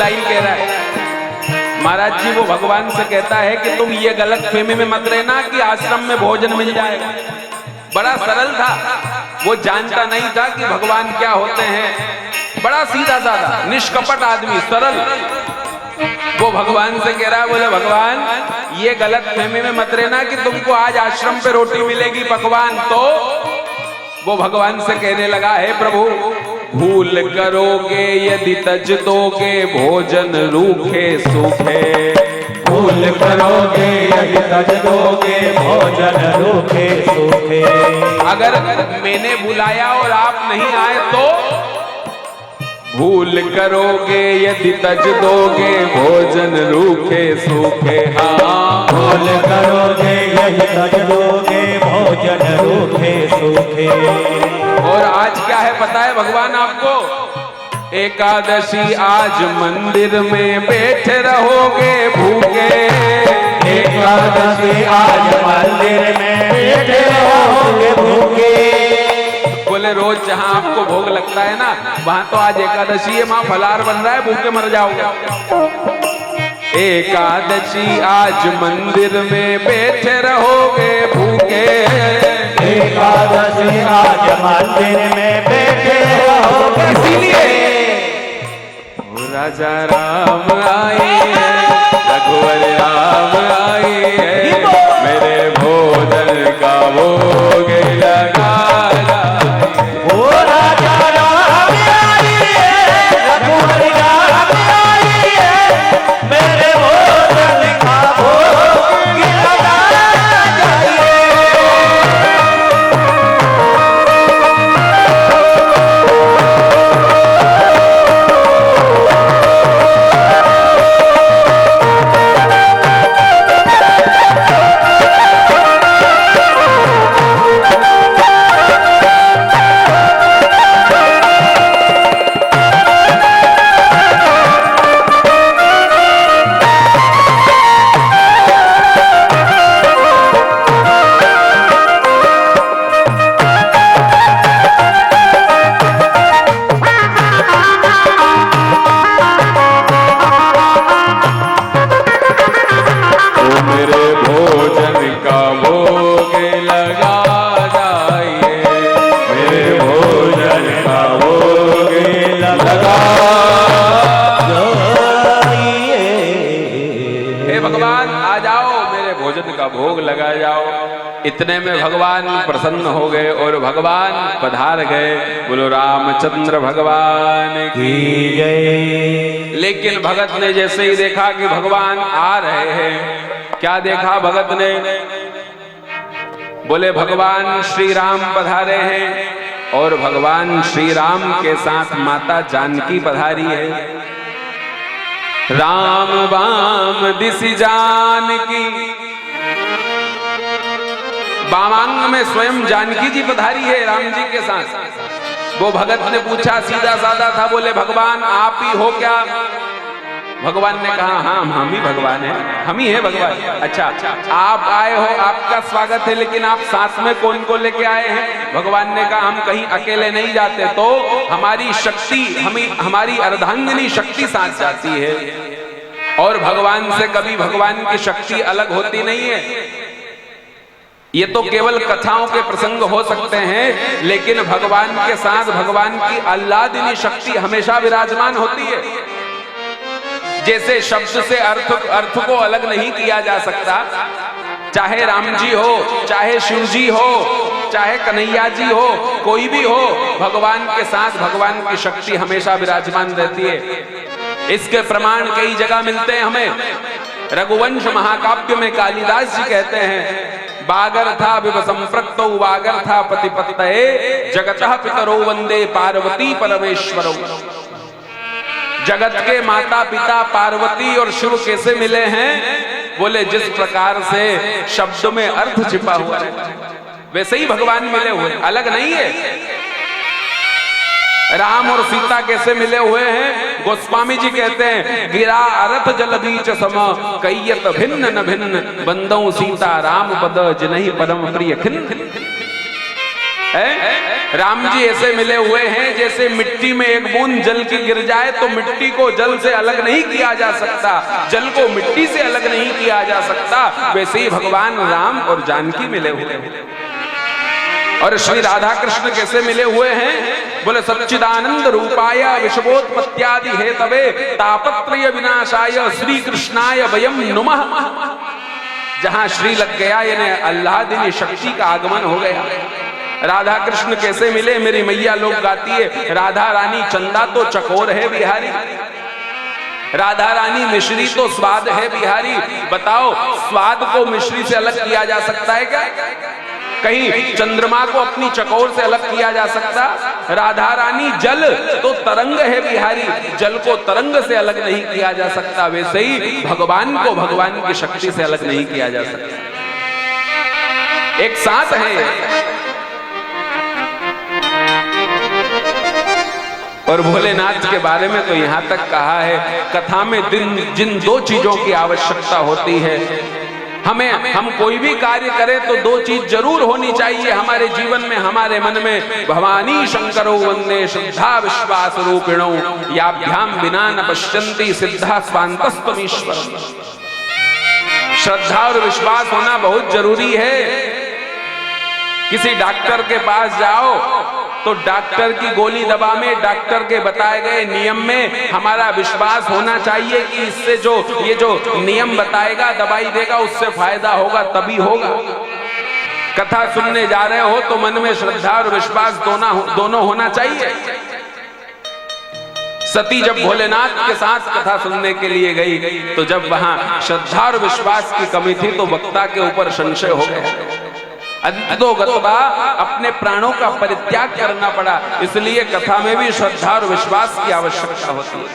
[SPEAKER 3] लाइन कह रहा है। महाराज जी वो भगवान से कहता है कि तुम ये गलत फहमी में मत रहना कि आश्रम में भोजन मिल जाएगा। बड़ा सरल था, वो जानता नहीं था कि भगवान क्या होते हैं। बड़ा सीधा साधा निष्कपट आदमी, सरल। वो भगवान से कह रहा है, बोले भगवान ये गलत फहमी में मत रहना कि तुमको आज आश्रम पे रोटी मिलेगी पकवान। तो वो भगवान से कहने लगा, है प्रभु भूल करोगे यदि तज दोगे भोजन रूखे सूखे।
[SPEAKER 2] भूल करोगे यदि तज दोगे भोजन रूखे सूखे।
[SPEAKER 3] अगर मैंने बुलाया और आप नहीं आए तो भूल करोगे यदि तज दोगे भोजन रूखे सूखे। हाँ
[SPEAKER 2] भूल करोगे यदि तज दोगे भोजन रूखे सूखे।
[SPEAKER 3] और आज क्या है पता है भगवान आपको? एकादशी आज मंदिर में बैठे रहोगे भूखे।
[SPEAKER 2] एकादशी आज मंदिर में बैठे रहोगे भूखे।
[SPEAKER 3] बोले रोज जहाँ आपको भोग लगता है ना, वहां तो आज एकादशी है, वहां फलाहार बन रहा है, भूखे मर जाओगे। एकादशी आज मंदिर में बैठे रहोगे भूखे।
[SPEAKER 2] एकादशी आज मंदिर में बैठे रहोगे।
[SPEAKER 3] इसीलिए राजा राम आए हैं, रघुवर राम आए हैं, मेरे भोजन का भोग लगा।
[SPEAKER 2] ओ राजा राम आए हैं, रघुवर राम आए हैं, मेरे भोजन का भोग लगा जाइए।
[SPEAKER 3] भोग लगा जाओ। इतने में भगवान प्रसन्न हो गए और भगवान पधार गए। बोलो रामचंद्र भगवान की जय। लेकिन भगत ने जैसे ही देखा कि भगवान आ रहे हैं, क्या देखा भगत ने? बोले भगवान श्री राम पधारे हैं और भगवान श्री राम के साथ माता जानकी पधारी है। राम वाम दिशि जानकी, वामांग में स्वयं जानकी जी पधारी है राम जी के साथ। वो भगत ने पूछा, सीधा साधा था, बोले भगवान आप ही हो क्या? भगवान ने कहा हाँ हम ही भगवान हैं, हम ही है भगवान। अच्छा आप आए हो, आपका स्वागत है, लेकिन आप साथ में कौन को लेके आए हैं? भगवान ने कहा हम कहीं अकेले नहीं जाते, तो हमारी शक्ति, हमारी अर्धांगिनी शक्ति साथ जाती है। और भगवान से कभी भगवान की शक्ति अलग होती नहीं है। ये तो केवल कथाओं के प्रसंग हो सकते हैं, लेकिन भगवान के साथ भगवान की आह्लादिनी शक्ति हमेशा विराजमान होती है। जैसे शब्द से अर्थ को अलग नहीं किया जा सकता, चाहे राम जी हो, चाहे शिव जी हो, चाहे कन्हैया जी हो, कोई भी हो, भगवान के साथ भगवान की शक्ति हमेशा विराजमान रहती है। इसके प्रमाण कई जगह मिलते हैं हमें। रघुवंश महाकाव्य में कालिदास जी कहते हैं, बागर था विव संप्रक्तौ वागर था पतिपतये, जगतः पितरो वंदे पार्वती परमेश्वरौ। जगत के माता पिता पार्वती और शिव कैसे मिले हैं? बोले जिस प्रकार से शब्द में अर्थ छिपा हुआ है, वैसे ही भगवान मिले हुए, अलग नहीं है। राम और सीता कैसे मिले हुए हैं? गोस्वामी जी कहते हैं, गिरा अरथ जल बीच सम, कय्यत भिन्न न भिन्न, बंदौ सीता राम पद जिन्हि परम प्रिय खिन्न। राम जी ऐसे मिले हुए हैं जैसे मिट्टी में एक बूंद जल की गिर जाए तो मिट्टी को जल से अलग नहीं किया जा सकता, जल को मिट्टी से अलग नहीं किया जा सकता, वैसे ही भगवान राम और जानकी मिले हुए हैं। और श्री राधा कृष्ण कैसे मिले हुए हैं? बोले सच्चिदानंद रूपाय विश्वोत्पत्त्यादि हेतवे तापत्रय विनाशाय श्री कृष्णाय वयम नुमः। जहां श्री लग गया यानी अल्लादिनी शक्ति का आगमन हो गया। राधा कृष्ण कैसे मिले? मेरी मैया लोग गाती है, राधा रानी चंदा तो चकोर है बिहारी, राधा रानी मिश्री तो स्वाद है बिहारी। बताओ, स्वाद को मिश्री से अलग किया जा सकता है क्या? कहीं चंद्रमा को अपनी चकोर से अलग किया जा सकता? राधा रानी जल तो तरंग है बिहारी, जल को तरंग से अलग नहीं किया जा सकता, वैसे ही भगवान को भगवान की शक्ति से अलग नहीं किया जा सकता, एक साथ है। और भोलेनाथ के बारे में तो यहां तक कहा है, कथा में जिन दो चीजों की आवश्यकता होती है, हम कोई भी कार्य करें तो दो चीज जरूर होनी चाहिए हमारे जीवन में, हमारे मन में। भवानी शंकरो वंदे श्रद्धा विश्वास रूपिणो याभ्याम बिना न पश्यन्ति सिद्धा स्वान्तस्तमीश्वर। श्रद्धा और विश्वास होना बहुत जरूरी है। किसी डॉक्टर के पास जाओ तो डॉक्टर की गोली दवा में, डॉक्टर के बताए गए नियम में हमारा विश्वास होना चाहिए कि इससे ये जो नियम बताएगा, दवाई देगा, उससे फायदा होगा, तभी होगा। कथा सुनने जा रहे हो तो मन में श्रद्धा और विश्वास दोनों होना चाहिए। सती जब भोलेनाथ के साथ कथा सुनने के लिए गई तो जब वहां श्रद्धा और विश्वास की कमी थी तो वक्ता के ऊपर संशय हो गया। अंततोगत्वा अपने प्राणों का परित्याग करना पड़ा। इसलिए कथा में भी श्रद्धा और विश्वास की आवश्यकता होती है।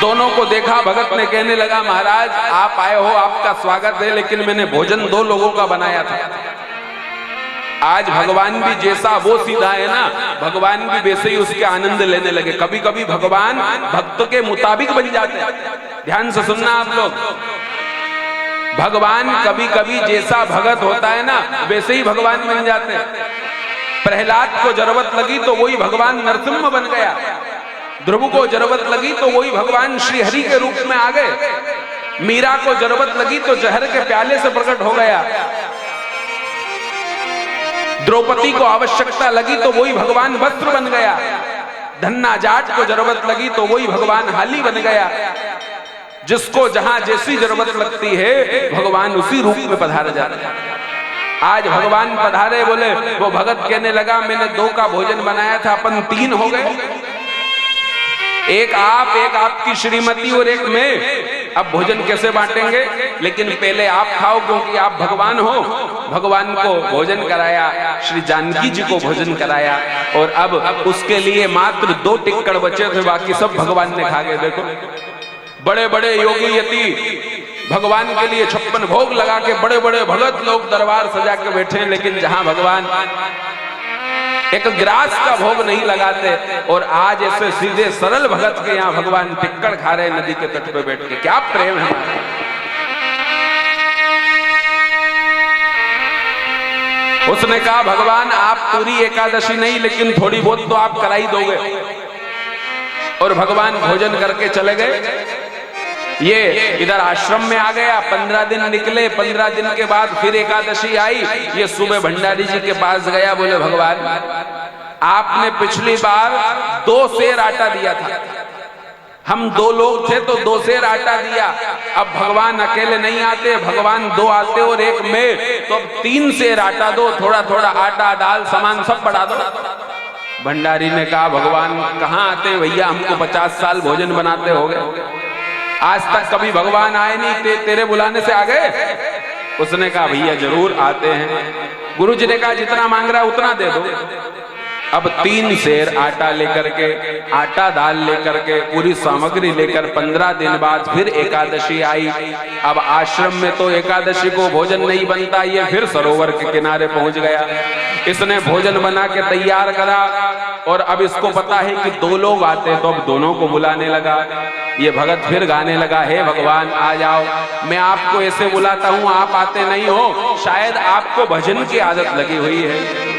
[SPEAKER 3] दोनों को देखा, भगत ने कहने लगा, महाराज आप आए हो, आपका स्वागत है, लेकिन मैंने भोजन 2 लोगों का बनाया था। आज भगवान भी जैसा वो सीधा है ना, भगवान भी वैसे ही उसके आनंद लेने लगे। कभी कभी भगवान भक्त के मुताबिक बन जाते हैं। ध्यान से सुनना आप लोग, भगवान कभी कभी जैसा भगत होता है ना वैसे ही भगवान बन जाते हैं। प्रहलाद को जरूरत लगी तो वही भगवान नरसिंह बन गया, ध्रुव को जरूरत लगी तो वही भगवान श्री हरि के रूप में आ गए, मीरा को जरूरत लगी तो जहर के प्याले से प्रकट हो गया, द्रौपदी को आवश्यकता लगी तो वही भगवान वस्त्र बन गया, धन्ना जाट को जरूरत लगी तो वही भगवान हाली बन गया। जिसको जहां जैसी जरूरत लगती है भगवान उसी रूप में पधार जाते हैं। आज भगवान पधारे, बोले वो भगत कहने लगा, मैंने 2 का भोजन बनाया था, अपन 3 हो गए, एक आपकी श्रीमती और एक मैं, अब भोजन कैसे बांटेंगे? लेकिन पहले आप खाओ क्योंकि आप भगवान हो। भगवान को भोजन कराया, श्री जानकी जी को भोजन कराया, और अब उसके लिए मात्र 2 टिक्कड़ बचे थे, बाकी सब भगवान ने खा गए। देखो, बड़े बड़े योगी यति भगवान के लिए 56 भोग लगा के, बड़े बड़े भगत लोग दरबार सजा के बैठे हैं, लेकिन जहां भगवान एक ग्रास का भोग नहीं लगाते। और आज ऐसे सीधे सरल भगत के यहाँ भगवान टिक्कड़ खा रहे नदी के तट पे बैठ के। क्या प्रेम है हमारा। उसने कहा, भगवान आप पूरी एकादशी नहीं लेकिन थोड़ी बहुत तो आप करा ही दोगे। और भगवान भोजन करके चले गए। ये इधर आश्रम में आ गया, 15 दिन निकले, 15 दिन के बाद फिर एकादशी आई। ये सुबह भंडारी जी के पास गया, बोले भगवान आपने पिछली बार 2 सेर आटा दिया था, हम 2 लोग थे तो 2 सेर आटा दिया। अब भगवान अकेले नहीं आते, भगवान 2 आते और एक में, तो अब 3 सेर आटा दो, थोड़ा थोड़ा आटा दाल सामान सब बढ़ा दो। भंडारी ने कहा, भगवान कहाँ आते भैया, हमको 50 साल भोजन बनाते हो गए, आज तक कभी भगवान आए नहीं, तेरे बुलाने से आ गए। उसने कहा, भैया जरूर आते हैं। गुरु जी ने कहा, जितना मांग रहा है उतना दे दो। अब 3 सेर आटा लेकर के, आटा दाल लेकर के, पूरी सामग्री लेकर 15 दिन बाद फिर एकादशी आई। अब आश्रम में तो एकादशी को भोजन नहीं बनता, ये फिर सरोवर के किनारे पहुंच गया। इसने भोजन बना के तैयार करा, और अब इसको पता है कि 2 लोग आते, तो अब दोनों को बुलाने लगा। ये भगत फिर गाने लगा, हे भगवान आ जाओ, मैं आपको ऐसे बुलाता हूँ, आप आते नहीं हो, शायद आपको भजन की आदत लगी हुई है।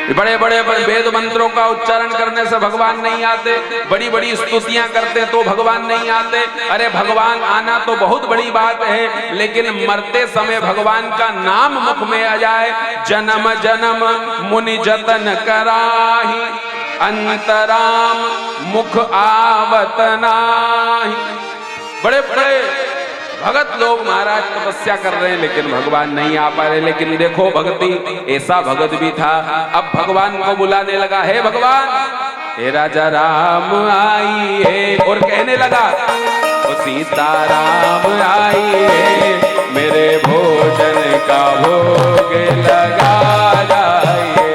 [SPEAKER 3] बड़े बड़े वेद मंत्रों का उच्चारण करने से भगवान नहीं आते, बड़ी बड़ी स्तुतियां करते तो भगवान नहीं आते। अरे भगवान आना तो बहुत बड़ी बात है, लेकिन मरते समय भगवान का नाम मुख में आ जाए। जन्म जन्म मुनि जतन कराही, अंतराम मुख आवत नाही। बड़े बड़े भगत लोग महाराज तपस्या कर रहे हैं, लेकिन भगवान नहीं आ पा रहे। लेकिन देखो भक्ति, ऐसा भगत भी था, अब भगवान को बुलाने लगा, हे भगवान, हे राजा राम आई है, और कहने लगा, ओ सीताराम आई है, मेरे भोजन का भोग लगा जाइए।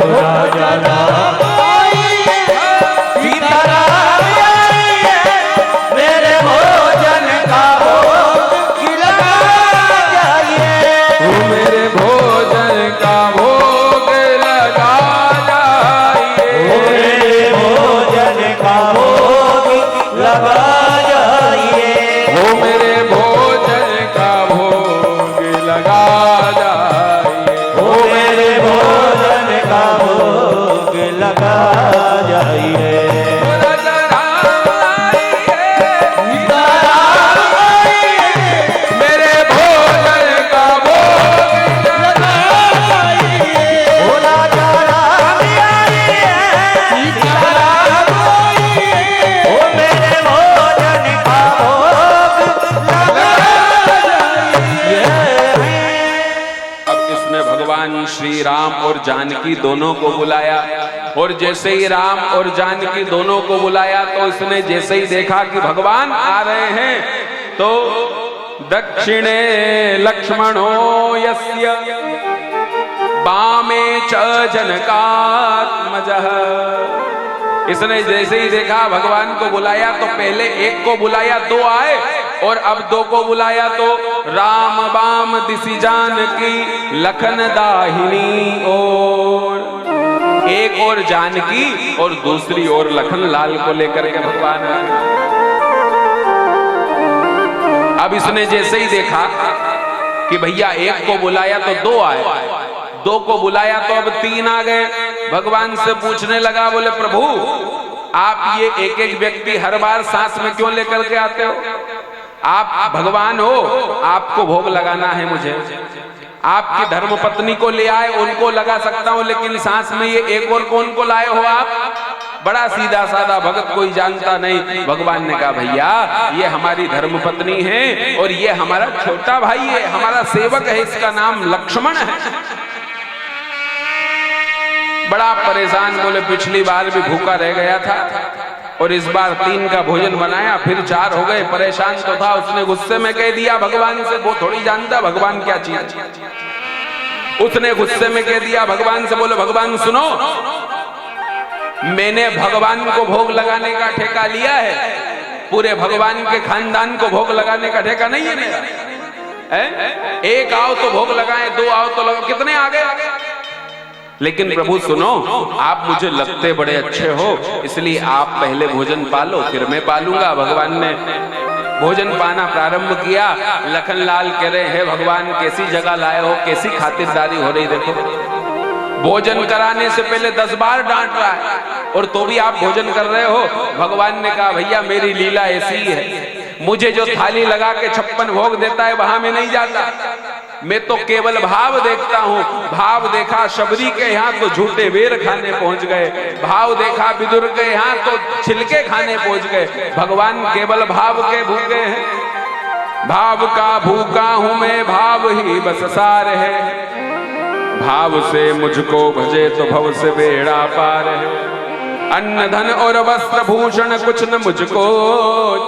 [SPEAKER 2] राजा राम आई है, सीताराम आई है, मेरे भोजन का भोग लगा जाइए।
[SPEAKER 3] मेरे भोजन का भोग लगा जाइए।
[SPEAKER 2] मेरे भोजन का भोग लगा जाइए।
[SPEAKER 3] ओ मेरे भोजन का भोग लगा जाइए।
[SPEAKER 2] ओ मेरे भोजन का भोग लगा जाइए।
[SPEAKER 3] राजा राम आई है,
[SPEAKER 2] सीताराम आई है,
[SPEAKER 3] मेरे भोजन का भोग
[SPEAKER 2] लगा जाइए। ओ राजा राम आई है, सीताराम आई है, ओ मेरे भोजन का भोग लगा जाइए।
[SPEAKER 3] अब इसने भगवान श्री राम और जानकी दोनों को बुलाया, और जैसे ही राम और जानकी दोनों को बुलाया तो इसने जैसे ही देखा कि भगवान आ रहे हैं, तो दक्षिणे लक्ष्मणो यस्य बामे च जनकात्मजः। इसने जैसे ही देखा भगवान को बुलाया तो पहले एक को बुलाया, दो आए, और अब दो को बुलाया तो राम बाम दिशि जानकी लखन दाहिनी ओर। एक और जानकी और दूसरी ओर लखन लाल को लेकर के भगवान आए। अब इसने जैसे ही देखा कि भैया एक को बुलाया तो दो आए, दो को बुलाया तो अब तीन आ गए। भगवान से पूछने लगा, बोले प्रभु आप ये एक एक व्यक्ति हर बार सांस में क्यों लेकर के आते हो? आप भगवान हो, आपको भोग लगाना है मुझे। आपकी धर्म पत्नी को ले आए, उनको लगा सकता हूं, लेकिन सांस में ये एक और कौन को लाए हो आप? बड़ा सीधा साधा भगत, कोई जानता नहीं। भगवान ने कहा भैया ये हमारी धर्म पत्नी है और ये हमारा छोटा भाई है, हमारा सेवक है, इसका नाम लक्ष्मण है। बड़ा परेशान, बोले पिछली बार भी भूखा रह गया था और इस बार 3 का भोजन बनाया, फिर 4 हो गए। परेशान तो था, उसने गुस्से में कह दिया भगवान से, वो थोड़ी जानता भगवान क्या चीज। उसने गुस्से में कह दिया भगवान से, बोले भगवान सुनो, मैंने भगवान को भोग लगाने का ठेका लिया है, पूरे भगवान के खानदान को भोग लगाने का ठेका नहीं है मेरा। एक आओ तो भोग लगाए, 2 आओ तो लगाओ, कितने आ गए? लेकिन प्रभु सुनो, आप मुझे लगते बड़े अच्छे हो, इसलिए आप पहले भोजन पालो, फिर मैं पालूंगा। भगवान ने भोजन पाना प्रारंभ किया। लखनलाल कह रहे हैं भगवान कैसी जगह लाए हो, कैसी खातिरदारी हो रही, देखो भोजन कराने से पहले 10 बार डांट रहा है और तो भी आप भोजन कर रहे हो। भगवान ने कहा भैया मेरी लीला ऐसी ही है, मुझे जो थाली लगा के 56 भोग देता है वहां में नहीं जाता, मैं तो केवल भाव देखता हूँ। भाव देखा शबरी के यहाँ तो झूठे बेर खाने पहुंच गए, भाव देखा विदुर के यहाँ तो छिलके खाने पहुंच गए। भगवान केवल भाव के भूखे हैं, भाव का भूखा हूं मैं, भाव ही बस सार है। भाव से मुझको भजे तो भव से बेड़ा पार है। अन्न धन और वस्त्र भूषण कुछ न मुझको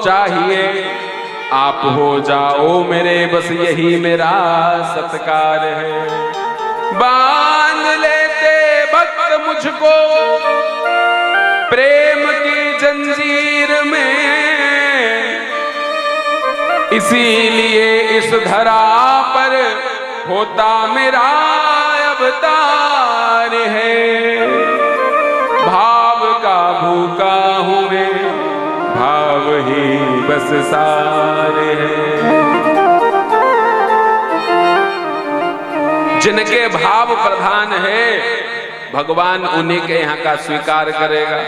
[SPEAKER 3] चाहिए, आप हो जाओ मेरे बस यही मेरा सत्कार है। बांध लेते भक्त मुझको प्रेम की जंजीर में, इसीलिए इस धरा पर होता मेरा अवतार है। भाव का भूखा हूं मैं, भाव ही बस सार है। जिनके भाव प्रधान है भगवान उन्हीं के यहाँ का स्वीकार करेगा।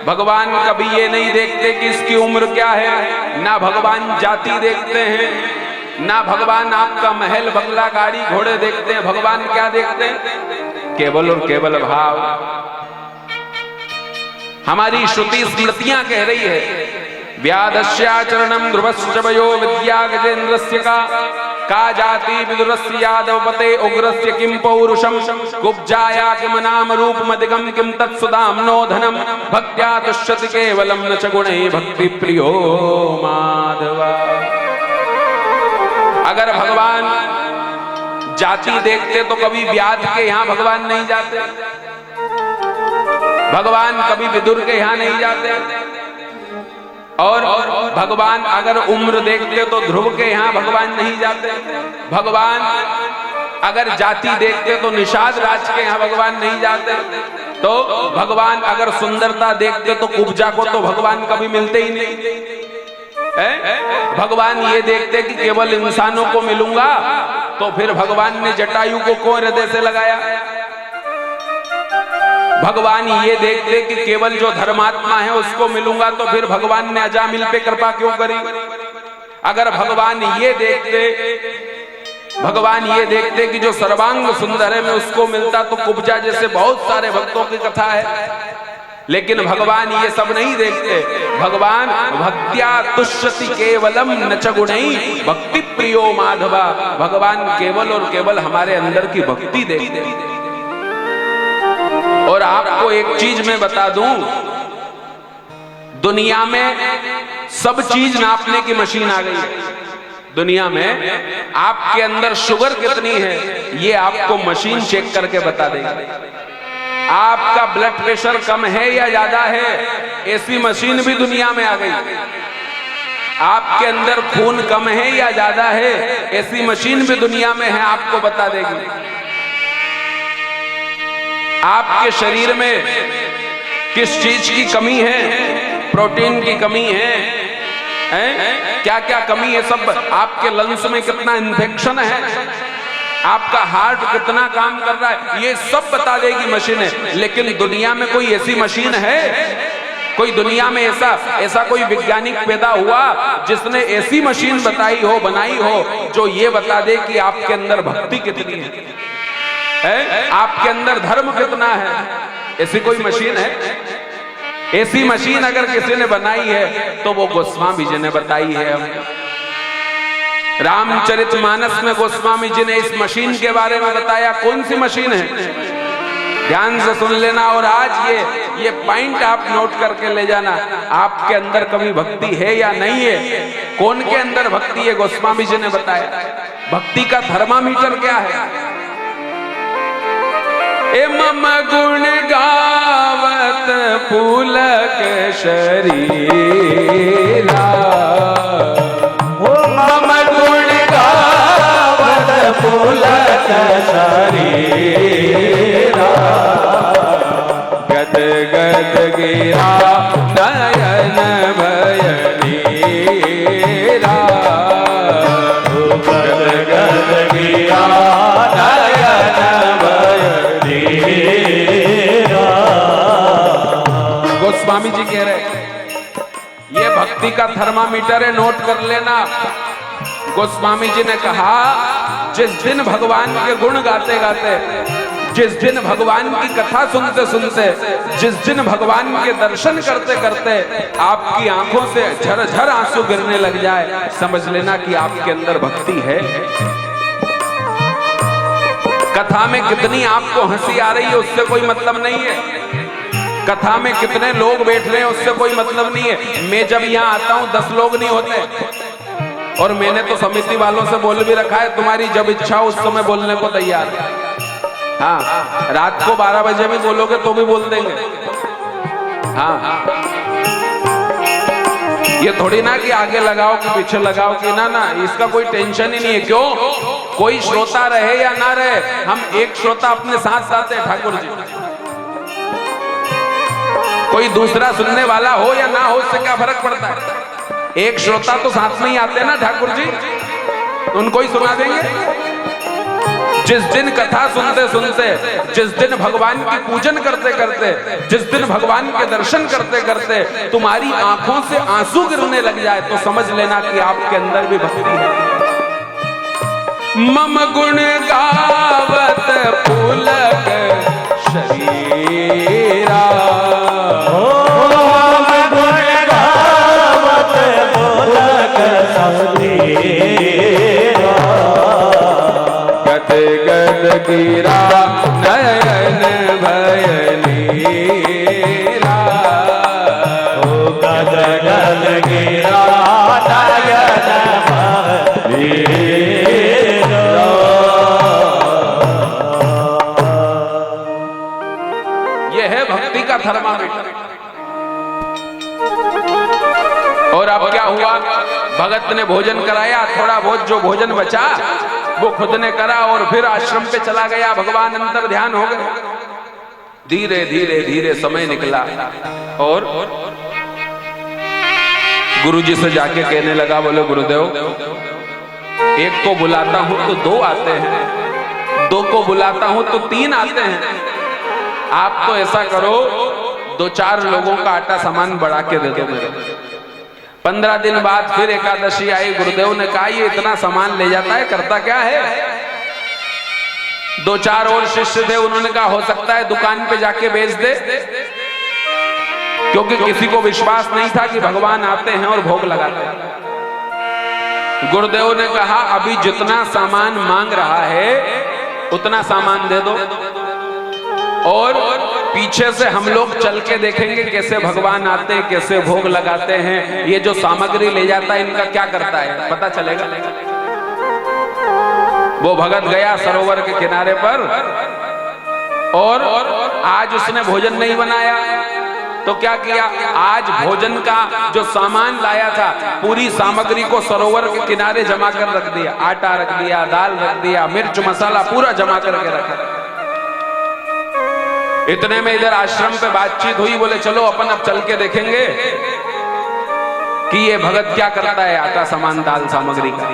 [SPEAKER 3] भगवान कभी ये नहीं देखते कि इसकी उम्र क्या है, ना भगवान जाति देखते हैं, ना भगवान आपका महल बंगला गाड़ी घोड़े देखते हैं। भगवान क्या देखते हैं? केवल और केवल भाव। हमारी श्रुति स्मृतियां कह रही है, व्यादस्याचरणम ध्रुवश्च वयो विद्या गजेन्द्रस्य का जाति विदुरस्य यादवपते उग्रस्य किं पौरुषम कुब्जाया किम नाम रूप मदिगम किम तत्सुदाम्नो धनम भक्त्या तुष्यति केवलम न च गुणै भक्ति प्रियो माधवा। अगर भगवान जाति देखते तो कभी व्याध के यहाँ भगवान नहीं जाते, भगवान कभी विदुर के यहाँ नहीं जाते, और भगवान अगर उम्र देखते तो ध्रुव के यहाँ भगवान नहीं जाते, भगवान अगर जाति देखते तो निषाद राज के यहाँ भगवान नहीं जाते, तो भगवान अगर सुंदरता देखते तो कुब्जा को तो भगवान कभी मिलते ही नहीं है? भगवान ये देखते कि केवल इंसानों को मिलूंगा, तो फिर भगवान ने जटायु को क्यों हृदय से लगाया? भगवान ये देखते कि केवल जो धर्मात्मा है उसको मिलूंगा, तो फिर भगवान ने अजामिल पे कृपा क्यों करी? अगर भगवान ये देखते कि जो सर्वांग सुंदर है मैं उसको मिलता, तो कुब्जा जैसे बहुत सारे भक्तों की कथा है। लेकिन भगवान ये सब नहीं देखते। भगवान भक्त्या तुष्यति केवलम न च गुणै भक्ति प्रियो माधवा। भगवान केवल और केवल हमारे अंदर की भक्ति देखते। और आपको एक चीज मैं बता दूं, दुनिया में सब चीज नापने की मशीन आ गई है। दुनिया में आपके अंदर शुगर कितनी है ये आपको मशीन चेक करके बता देगी। आपका ब्लड प्रेशर कम है या ज्यादा है, ऐसी मशीन भी दुनिया में आ गई। आपके अंदर खून कम है या ज्यादा है, ऐसी मशीन भी दुनिया में है, आपको बता देगी। आपके शरीर में किस चीज की कमी है, प्रोटीन की कमी है, क्या क्या कमी है, सब आपके लंग्स में कितना इन्फेक्शन है, आपका हार्ट कितना काम कर रहा है, ये सब बता देगी मशीनें। लेकिन दुनिया में कोई ऐसी मशीन है, कोई दुनिया में ऐसा कोई वैज्ञानिक पैदा हुआ जिसने ऐसी मशीन बताई हो, बनाई हो, जो ये बता दे कि आपके अंदर भक्ति कितनी है, आपके अंदर धर्म कितना है? ऐसी कोई मशीन है? ऐसी मशीन अगर किसी ने बनाई है तो वो गोस्वामी जी ने बताई है। रामचरितमानस में गोस्वामी जी ने इस मशीन के बारे में बताया। कौन सी मशीन है? ध्यान से सुन लेना, और आज ये पॉइंट आप नोट करके ले जाना। आपके अंदर कभी भक्ति है या नहीं है? कौन के अंदर भक्ति है? गोस्वामी जी ने बताया। भक्ति का थर्मामीटर क्या है? ए मम गुण गावत पुलक शरीरा,
[SPEAKER 2] ओ मम गुण गावत पुलक शरीरा,
[SPEAKER 3] गद गद गिरा नयन भयनीरा,
[SPEAKER 2] गद गद गिरा
[SPEAKER 3] गोस्वामी जी कह रहे ये भक्ति का थर्मामीटर है, नोट कर लेना। गोस्वामी जी ने कहा जिस दिन भगवान के गुण गाते गाते, जिस दिन भगवान की कथा सुनते सुनते, जिस दिन भगवान के दर्शन करते करते आपकी आंखों से झरझर आंसू गिरने लग जाए, समझ लेना कि आपके अंदर भक्ति है। कथा में कितनी आपको हंसी आ रही है उससे कोई मतलब नहीं है, कथा में कितने लोग बैठ रहे हैं उससे कोई मतलब नहीं है। मैं जब यहाँ आता हूँ 10 लोग नहीं होते, और मैंने तो समिति वालों से बोल भी रखा है तुम्हारी जब इच्छा हो उस समय बोलने को तैयार है। हाँ, रात को 12 बजे भी बोलोगे तो भी बोल देंगे। हाँ, ये थोड़ी ना कि आगे लगाओ कि पीछे लगाओ कि ना, इसका कोई टेंशन ही नहीं है। क्यों? कोई श्रोता रहे या ना रहे, हम एक श्रोता अपने साथ साथ है ठाकुर जी। कोई दूसरा सुनने वाला हो या ना हो उससे क्या फर्क पड़ता है? एक श्रोता तो साथ में ही आते हैं ना ठाकुर जी, उनको ही सुना देंगे। जिस दिन कथा सुनते सुनते, जिस दिन भगवान की पूजन करते करते, जिस दिन भगवान के दर्शन करते करते तुम्हारी आंखों से आंसू गिरने लग जाए तो समझ लेना कि आपके अंदर भी भक्ति है। मम गुण गावत पुलक शरीरा,
[SPEAKER 2] मम गुण गावत पुलक शरीरा,
[SPEAKER 3] गद गद गिरा नयन भय नीरा,
[SPEAKER 2] गद गद गिरा नयन भय नीरा।
[SPEAKER 3] यह है भक्ति का थर्मामीटर। और अब क्या हुआ, भगत ने भोजन कराया, थोड़ा बहुत जो भोजन बचा वो खुद ने करा और फिर आश्रम पे चला गया। भगवान अंतर ध्यान हो गए। धीरे धीरे धीरे समय निकला और गुरुजी से जाके कहने लगा, बोले गुरुदेव, एक को बुलाता हूं तो 2 आते हैं, 2 को बुलाता हूं तो 3 आते हैं। आप तो ऐसा करो, 2-4 लोगों का आटा सामान बढ़ा के दे दो मेरे। 15 दिन बाद फिर एकादशी आई। गुरुदेव ने कहा, ये इतना सामान ले जाता है, करता क्या है? 2-4 और शिष्य थे, उन्होंने कहा हो सकता है दुकान पे जाके बेच दे, क्योंकि किसी को विश्वास नहीं था कि भगवान आते हैं और भोग लगाते हैं। गुरुदेव ने कहा, अभी जितना सामान मांग रहा है उतना सामान दे दो और पीछे से हम लोग चल के देखेंगे कैसे भगवान आते हैं, कैसे भोग लगाते हैं। ये जो सामग्री ले जाता है इनका क्या करता है पता चलेगा। वो भगत गया सरोवर के किनारे पर और आज उसने भोजन नहीं बनाया तो क्या किया, आज भोजन का जो सामान लाया था पूरी सामग्री को सरोवर के किनारे जमा कर रख दिया। आटा रख दिया, दाल रख दिया, मिर्च मसाला पूरा जमा करके रखा। इतने में इधर आश्रम पे बातचीत हुई। बोले चलो अपन अब चल के देखेंगे कि ये भगत क्या करता है आटा सामान दाल सामग्री का।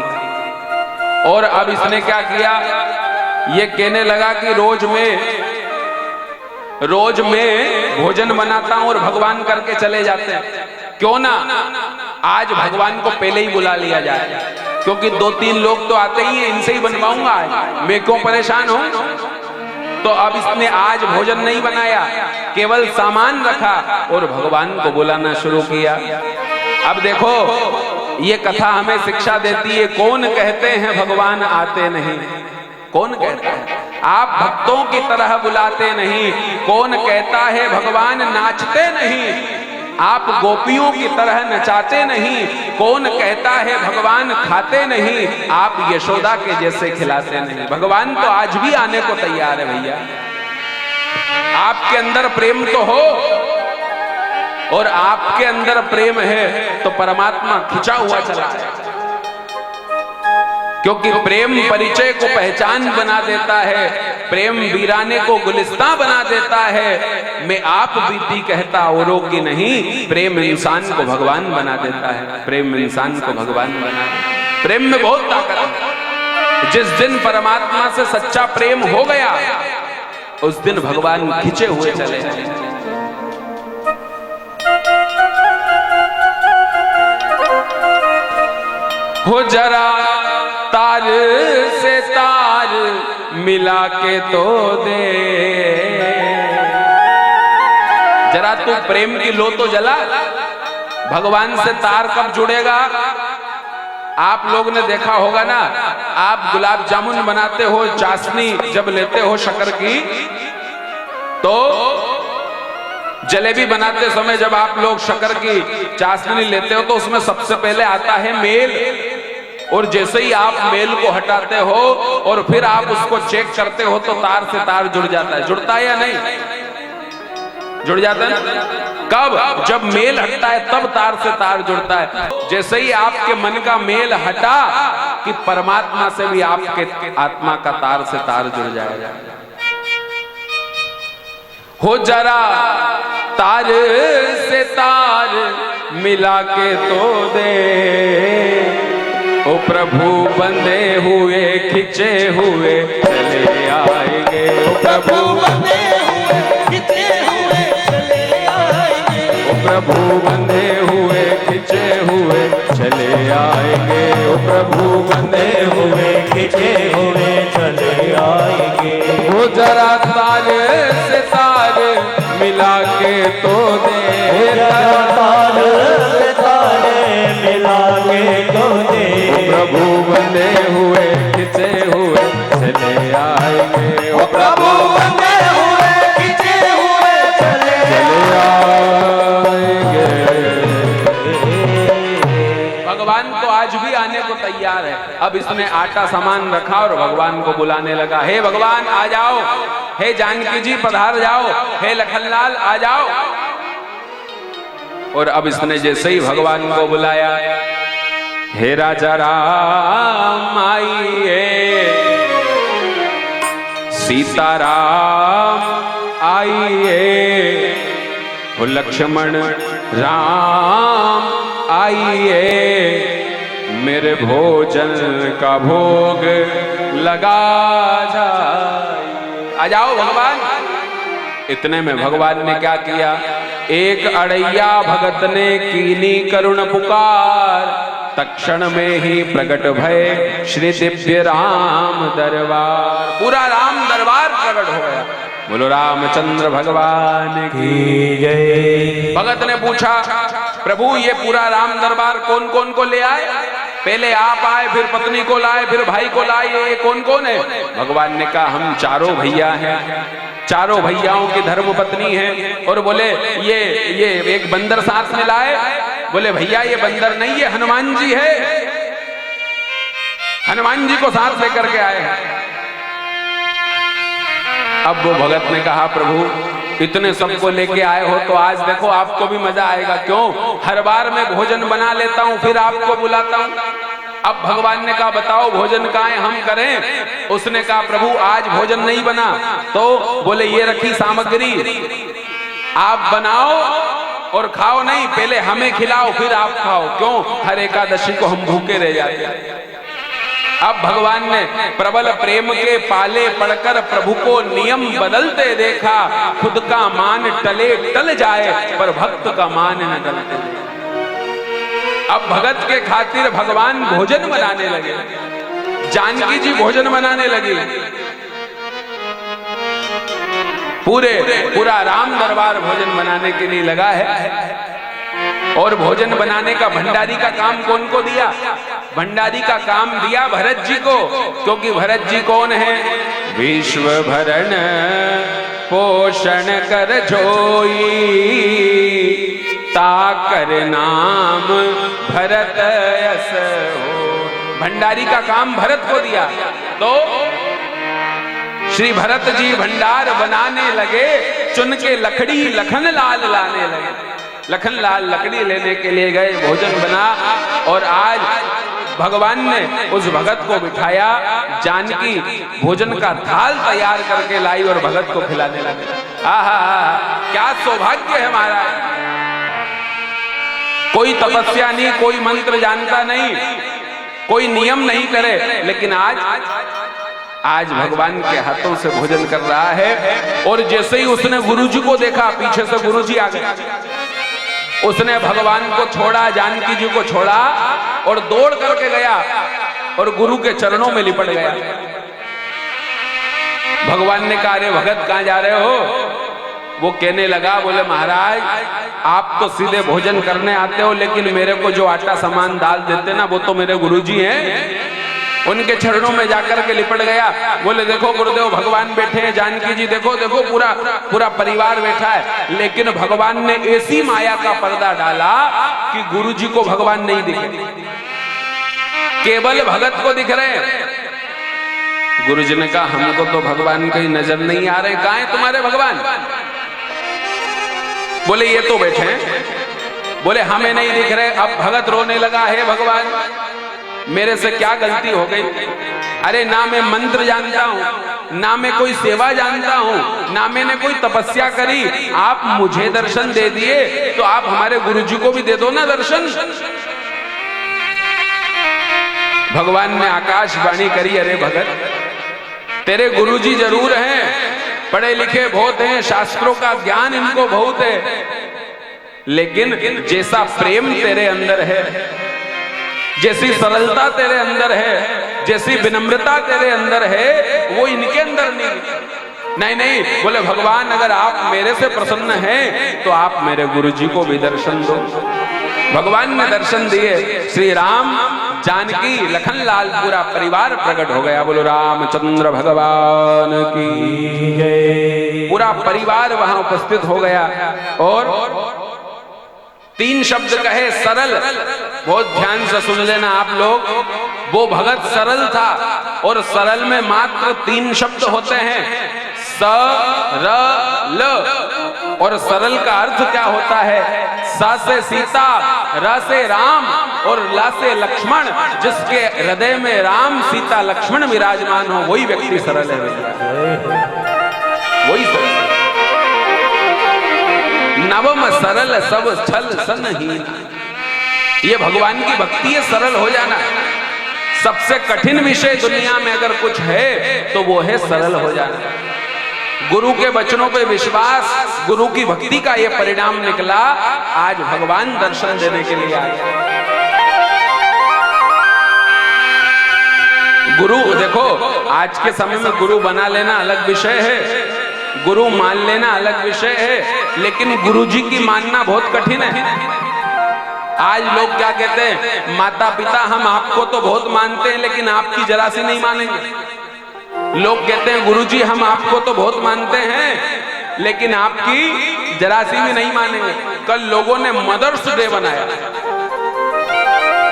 [SPEAKER 3] और अब इसने क्या किया, ये कहने लगा कि रोज में भोजन बनाता हूं और भगवान करके चले जाते हैं, क्यों ना आज भगवान को पहले ही बुला लिया जाए, क्योंकि 2-3 लोग तो आते ही हैं, इनसे ही बनवाऊंगा आज, मैं क्यों परेशान हूं। तो अब इसने आज भोजन नहीं बनाया, केवल सामान रखा और भगवान को बुलाना शुरू किया। अब देखो ये कथा हमें शिक्षा देती है, कौन कहते हैं भगवान आते नहीं, कौन कहता है आप भक्तों की तरह बुलाते नहीं, कौन कहता है भगवान नाचते नहीं, आप गोपियों की तरह नचाते नहीं, कौन कहता है भगवान खाते नहीं, आप यशोदा के जैसे खिलाते नहीं। भगवान तो आज भी आने को तैयार है भैया, आपके अंदर प्रेम तो हो, और आपके अंदर प्रेम है तो परमात्मा खिंचा हुआ चला है, क्योंकि प्रेम परिचय को पहचान बना देता है, प्रेम वीराने को गुलिस्तां बना देता है। मैं आप बीती कहता औरों की नहीं, प्रेम इंसान को भगवान बना देता है, प्रेम इंसान को भगवान बना देता है। प्रेम में बहुत ताकत है। जिस दिन परमात्मा से सच्चा प्रेम हो गया उस दिन भगवान खिंचे हुए चले। हो जरा तार से तार मिला के तो दे, जरा तू प्रेम की लो तो जला। भगवान से तार कब जुड़ेगा? आप लोग ने देखा होगा ना, आप गुलाब जामुन बनाते हो, चाशनी जब लेते हो शक्कर की, तो जलेबी बनाते समय जब आप लोग शक्कर की चाशनी लेते हो तो उसमें सबसे पहले आता है मेल, और जैसे ही आप मेल को हटाते हो और फिर आप उसको चेक करते हो तो तार से तार जुड़ जाता है। जुड़ता है या नहीं? जुड़ जाता है। कब? जब मेल हटता है तब तार से तार जुड़ता है। जैसे ही आपके मन का मेल हटा कि परमात्मा से भी आपके आत्मा का तार से तार जुड़ जाएगा। हो जरा तार से तार मिला के तो दे, ओ ओ प्रभु बंधे हुए खिंचे हुए चले आएंगे, ओ प्रभु बंधे हुए खिंचे हुए चले आएंगे, ओ प्रभु बंधे हुए खिंचे हुए चले आएंगे, ओ प्रभु बंधे हुए खिंचे हुए चले आएंगे। वो जरा तारे से तारे मिला के तो दे, जरा तारे से तारे मिला के तो दे, प्रभु बंधे हुए खिंचे हुए चले आएंगे, ओ प्रभु बंधे हुए खिंचे हुए चले आएंगे। भगवान तो आज भी आने को तैयार है। अब इसने आटा सामान रखा और भगवान को बुलाने लगा, हे भगवान आ जाओ, हे जानकी जी पधार जाओ, हे लखनलाल आ जाओ। और अब इसने जैसे ही भगवान को बुलाया, हे राजा राम आइए, सीताराम आइए, हो लक्ष्मण राम आइए, मेरे भोजन का भोग लगा जाए। आ जाओ भगवान। इतने में भगवान ने क्या किया, एक अड़ैया भगत ने कीनी करुण पुकार, तक्षण में ही प्रकट भय श्री दिव्य राम दरबार। पूरा राम दरबार प्रकट हो गया। बोलो रामचंद्र भगवान की जय। भगत ने पूछा, प्रभु ये पूरा राम दरबार कौन कौन को ले आए? पहले आप आए, फिर पत्नी को लाए, फिर भाई को लाए, ये कौन कौन है? भगवान ने कहा, हम चारों भैया हैं, चारों भैयाओं की धर्म पत्नी है। और बोले ये एक बंदर साथ में लाए? बोले भैया ये बंदर नहीं, ये हनुमान जी है, हनुमान जी को साथ लेकर के आए हैं। अब वो भगत ने कहा, प्रभु इतने सबको लेके आए हो तो आज देखो आपको भी मजा आएगा। क्यों? हर बार मैं भोजन बना लेता हूं फिर आपको बुलाता हूं। अब भगवान ने कहा, बताओ भोजन कहाँ है, हम करें? उसने कहा, प्रभु आज भोजन नहीं बना। तो बोले ये रखी सामग्री, आप बनाओ और खाओ नहीं, पहले हमें खिलाओ फिर आप खाओ। क्यों? हर एकादशी को हम भूखे रह जाते हैं। अब भगवान ने प्रबल प्रेम के पाले पड़कर प्रभु को नियम बदलते देखा, खुद का मान टले टल जाए पर भक्त का मान न टलते। अब भगत के खातिर भगवान भोजन बनाने लगे, जानकी जी भोजन बनाने लगी। पूरा राम दरबार भोजन बनाने के लिए लगा है। और भोजन बनाने का भंडारी का काम कौन को दिया? भंडारी का काम दिया भरत जी को, क्योंकि भरत जी कौन है? विश्व भरण पोषण कर जोई, ताकर नाम भरत यस हो। भंडारी का काम भरत को दिया। तो श्री भरत जी भंडार बनाने लगे, चुन के लकड़ी लखन लाल लाने लगे। लखन लाल लकड़ी लेने के लिए गए, भोजन बना और आज भगवान ने उस भगत को बिठाया। जानकी भोजन का थाल तैयार करके लाई और भगत को खिलाने लगे। आहा, क्या सौभाग्य है महाराज। कोई तपस्या नहीं, कोई मंत्र जानता नहीं, कोई नियम नहीं करे, लेकिन आज भगवान के हाथों से भोजन कर रहा है। और जैसे ही उसने गुरुजी को देखा, पीछे से गुरुजी आ गए, उसने भगवान को छोड़ा, जानकी जी को छोड़ा और दौड़ करके गया और गुरु के चरणों में लिपट गया। भगवान ने कहा, अरे भगत कहां जा रहे हो? वो कहने लगा, बोले महाराज आप तो सीधे भोजन करने आते हो, लेकिन मेरे को जो आटा सामान डाल देते ना, वो तो मेरे गुरुजी हैं। उनके चरणों में जाकर के लिपट गया। बोले देखो गुरुदेव भगवान बैठे हैं, जानकी जी देखो देखो पूरा परिवार बैठा है। लेकिन भगवान ने ऐसी माया का पर्दा डाला कि गुरुजी को भगवान नहीं दिखे, केवल भगत को दिख रहे हैं। गुरुजी ने कहा, हमको तो भगवान कहीं नजर नहीं आ रहे, कहां है तुम्हारे भगवान? बोले ये तो बैठे हैं। बोले हमें नहीं दिख रहे। अब भगत रोने लगा, है भगवान मेरे से क्या गलती हो गई? अरे ना मैं मंत्र जानता हूं, ना मैं कोई सेवा जानता हूं, ना मैंने कोई तपस्या करी, आप मुझे दर्शन दे दिए तो आप हमारे गुरुजी को भी दे दो ना दर्शन। भगवान ने आकाशवाणी करी, अरे भगत तेरे गुरुजी जरूर हैं, पढ़े लिखे बहुत हैं, शास्त्रों का ज्ञान इनको बहुत है, लेकिन जैसा प्रेम तेरे अंदर है, जैसी सरलता तेरे अंदर है, जैसी विनम्रता तेरे अंदर है, वो इनके अंदर नहीं। बोले भगवान अगर आप मेरे से प्रसन्न हैं तो आप मेरे गुरुजी को भी दर्शन दो। भगवान ने दर्शन दिए, श्री राम जानकी लखन लाल पूरा परिवार प्रकट हो गया। बोलो रामचंद्र भगवान की जय। पूरा परिवार वहां उपस्थित हो गया और 3 शब्द कहे, सरल। बहुत ध्यान से सुन लेना आप लोग, वो भगत सरल था और सरल में मात्र 3 शब्द होते हैं, सरल। और सरल का अर्थ क्या होता है? स से सीता, र से राम और ला से लक्ष्मण। जिसके हृदय में राम सीता लक्ष्मण विराजमान हो वही व्यक्ति सरल है, वही सरल। नवम सरल सब छल सनहीन। ये भगवान की भक्ति है, सरल हो जाना। सबसे कठिन विषय दुनिया में अगर कुछ है तो वो है सरल हो जाना। गुरु के वचनों पे विश्वास, गुरु की भक्ति का ये परिणाम निकला। आज भगवान दर्शन देने के लिए आए। गुरु देखो, आज के समय में गुरु बना लेना अलग विषय है, गुरु मान लेना अलग विषय है, लेकिन गुरुजी की मानना बहुत कठिन है। आज लोग क्या कहते हैं, माता पिता हम आपको तो बहुत मानते हैं लेकिन आपकी जरा सी नहीं मानेंगे। लोग कहते हैं गुरुजी हम आपको तो बहुत मानते हैं लेकिन आपकी जरा सी भी नहीं मानेंगे। कल लोगों ने मदर्स डे बनाया,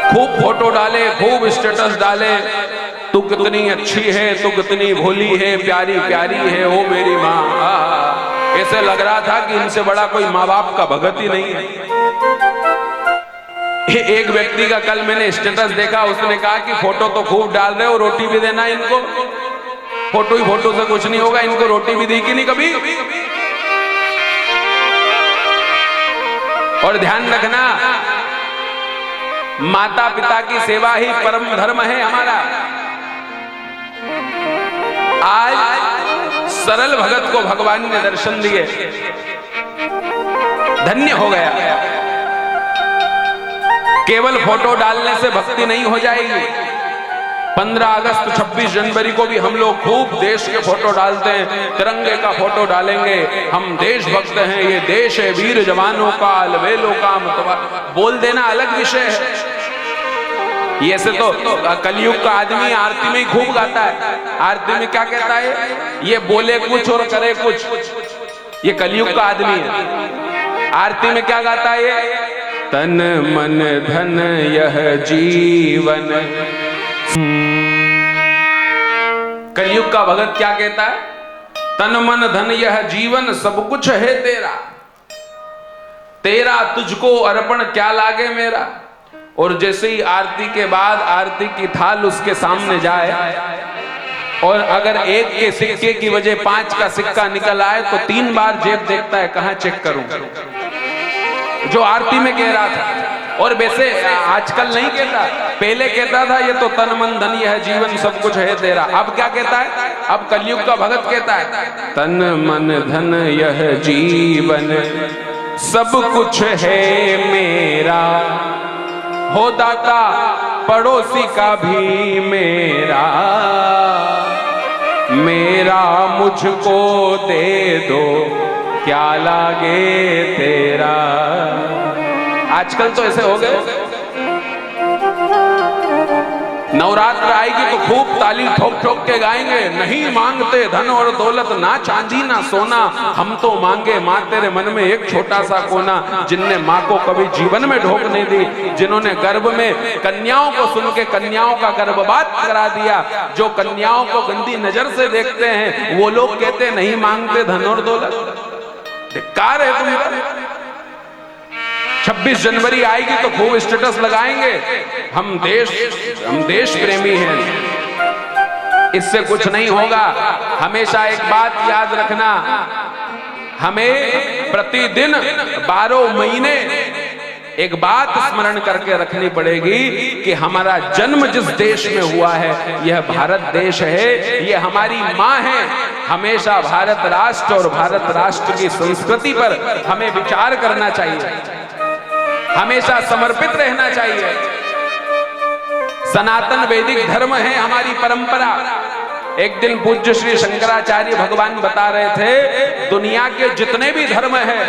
[SPEAKER 3] खूब फोटो डाले, खूब स्टेटस डाले, तू कितनी अच्छी है, तू कितनी भोली है, प्यारी प्यारी है ओ मेरी माँ। ऐसे लग रहा था कि इनसे बड़ा कोई माँ बाप का भगत ही नहीं है। एक व्यक्ति का कल मैंने स्टेटस देखा, उसने कहा कि फोटो तो खूब डाल रहे हो, रोटी भी देना इनको। फोटो ही फोटो से कुछ नहीं होगा, इनको रोटी भी दी कि नहीं कभी। और ध्यान रखना, माता पिता की सेवा ही परम धर्म है हमारा। आज सरल भगत को भगवान ने दर्शन दिए, धन्य हो गया। केवल फोटो डालने से भक्ति नहीं हो जाएगी। 15 अगस्त 26 जनवरी को भी हम लोग खूब देश के फोटो डालते हैं, तिरंगे का फोटो डालेंगे। हम देशभक्त हैं, ये देश है वीर जवानों का, अलबेलों का मतवा। बोल देना अलग विषय है। ये से तो कलयुग का आदमी आरती में ही खूब गाता है। आरती में क्या कहता है, ये बोले कुछ और करे कुछ। ये कलयुग का आदमी है। आरती में क्या गाता है ये, तन मन धन यह जीवन। कलयुग का भगत क्या कहता है, तन मन धन यह जीवन सब कुछ है तेरा, तेरा तुझको अर्पण क्या लागे मेरा। और जैसे ही आरती के बाद आरती की थाल उसके सामने जाए और अगर 1 के सिक्के की वजह 5 का सिक्का निकल आए तो 3 बार जेब देखता है, कहां चेक करूं, जो आरती में कह रहा था। और वैसे आजकल नहीं कहता, पहले कहता था ये तो तन मन धन यह जीवन सब कुछ है तेरा। अब क्या कहता है, अब कलयुग का भगत कहता है, तन मन धन यह जीवन सब कुछ है मेरा, हो दाता पड़ोसी का भी मेरा, मेरा मुझको दे दो क्या लागे तेरा। आजकल तो ऐसे हो गए, नवरात्र आएगी तो खूब ताली ठोक ठोक के गाएंगे, नहीं मांगते धन और दौलत, ना चांदी ना सोना, हम तो मांगे माँ तेरे मन में एक छोटा सा कोना। जिनने माँ को कभी जीवन में ढोक नहीं दी, जिन्होंने गर्भ में कन्याओं को सुन के कन्याओं का गर्भपात करा दिया, जो कन्याओं को गंदी नजर से देखते हैं, वो लोग कहते नहीं मांगते धन और दौलत। धिक्कार है तुम्हारा। 26 जनवरी आएगी तो खूब स्टेटस लगाएंगे, हम देश प्रेमी हैं। इससे कुछ नहीं होगा। हमेशा एक बात याद रखना, हमें प्रतिदिन 12 महीने एक बात स्मरण करके रखनी पड़ेगी कि हमारा जन्म जिस देश में हुआ है यह भारत देश है, यह हमारी माँ है। हमेशा भारत राष्ट्र और भारत राष्ट्र की संस्कृति पर हमें विचार करना चाहिए, हमेशा समर्पित रहना चाहिए। सनातन वैदिक धर्म है हमारी परंपरा। एक दिन पूज्य श्री शंकराचार्य भगवान बता रहे थे, दुनिया के जितने भी धर्म हैं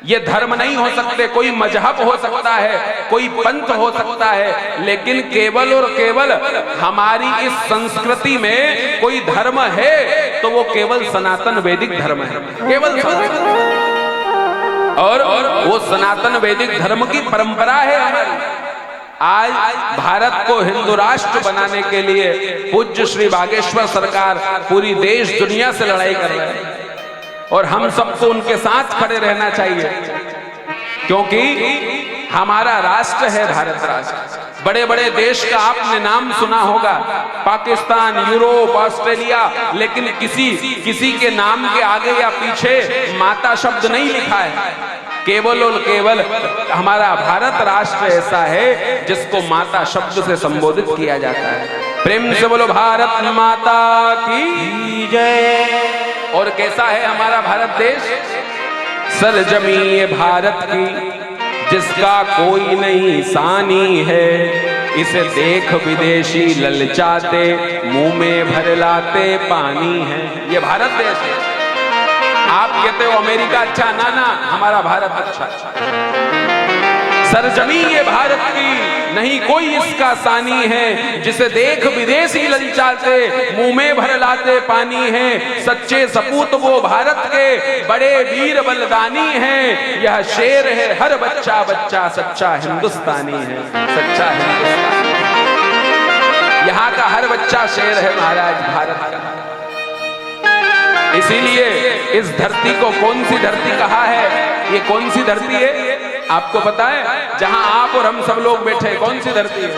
[SPEAKER 3] ये धर्म नहीं हो सकते। कोई मजहब हो सकता है, कोई पंथ हो सकता है, लेकिन केवल और केवल हमारी इस संस्कृति में कोई धर्म है तो वो केवल सनातन वैदिक धर्म है, केवल और वो सनातन वैदिक धर्म की परंपरा है हमारी। आज भारत को हिंदू राष्ट्र बनाने के लिए पूज्य श्री बागेश्वर सरकार पूरी देश दुनिया से लड़ाई कर रहे हैं और हम सबको उनके साथ खड़े रहना चाहिए, क्योंकि हमारा राष्ट्र है भारत राष्ट्र। बड़े बड़े देश का आपने नाम सुना होगा, पाकिस्तान, यूरोप, ऑस्ट्रेलिया, लेकिन किसी के नाम के आगे या पीछे माता शब्द नहीं लिखा है। केवल और केवल हमारा भारत राष्ट्र ऐसा है जिसको माता शब्द से संबोधित किया जाता है। प्रेम से बोलो भारत माता की जय। और कैसा है हमारा भारत देश? सरजमी ये भारत की जिसका कोई नहीं सानी है, इसे देख विदेशी ललचाते मुंह में भर लाते पानी है। ये भारत देश है। आप कहते हो अमेरिका अच्छा, ना ना, हमारा भारत अच्छा। सरजमी ये भारत की नहीं कोई इसका सानी है, जिसे देख विदेशी ललचाते मुंह में भर लाते पानी है। सच्चे सपूत वो भारत के बड़े वीर बलिदानी हैं। यह शेर है हर बच्चा बच्चा सच्चा हिंदुस्तानी है, सच्चा हिंदुस्तानी। यहाँ का हर बच्चा शेर है महाराज भारत का। इसीलिए इस धरती को कौन सी धरती कहा है? ये कौन सी धरती है आपको पता है? जहां आप और हम सब लोग बैठे, कौन सी धरती है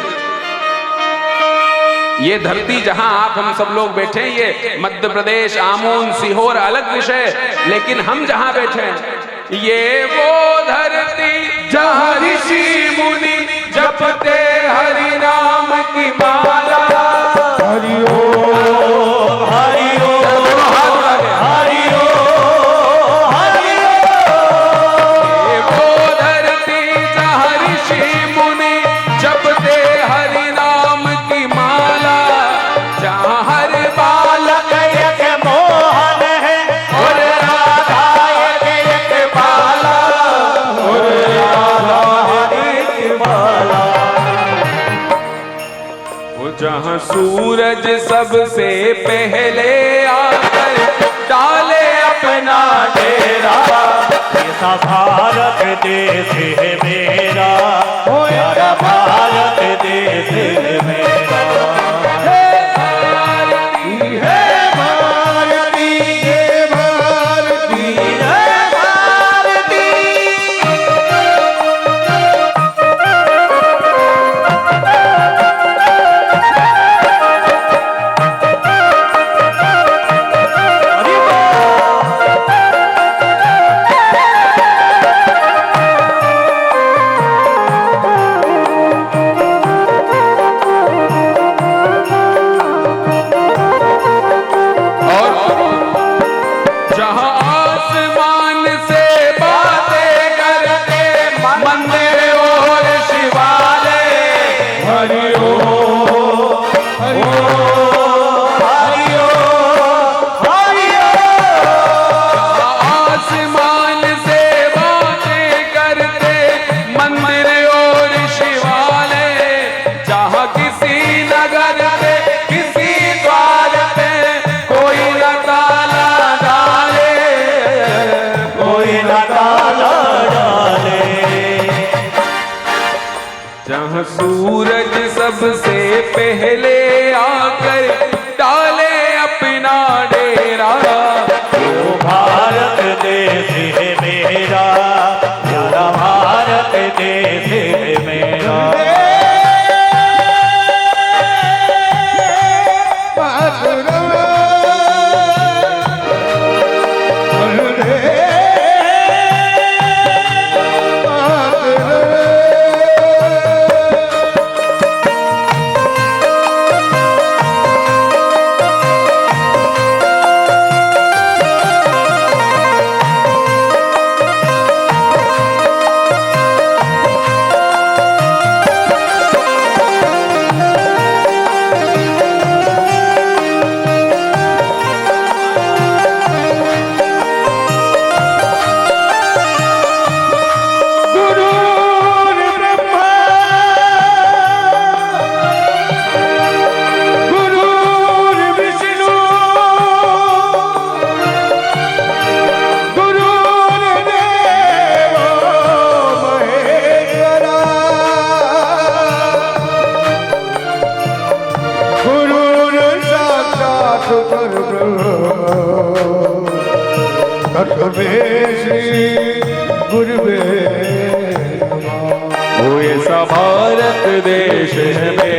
[SPEAKER 3] ये धरती? जहां आप हम सब लोग बैठे, ये मध्य प्रदेश, आमोन, सीहोर अलग विषय, लेकिन हम जहां बैठे हैं ये वो धरती जहां ऋषि मुनि जपते हरि नाम की माला। हरि ओम हरि ओम हरि ओम हरि ओम। ये वो धरती जहां ऋषि मुनि जपते हरि नाम की माला, जहां हर बालक एक मोहन है और राधा एक बाला, और राधा एक बाला। वो जहां सूरज सबसे पहले आकर डाले अपना डेरा,
[SPEAKER 2] ऐसा भारत देश है मेरा, मेरा भारत देश है मेरा। भारती है भारती है भारती है भारती।
[SPEAKER 3] जहां आसमान से बातें करते मंदिर और शिवालय। हरि ओम हरि ओम हरि ओम हरि ओम। आसमान से बातें करते मंदिर और शिवालय, जहां किसी नगर पे किसी द्वार पे कोई न ताला डाले,
[SPEAKER 2] कोई न ताला डाले।
[SPEAKER 3] जहां सूरज सबसे पहले आकर डाले अपना डेरा।
[SPEAKER 2] वो भारत देश है मेरा, मेरा भारत देश है मेरा।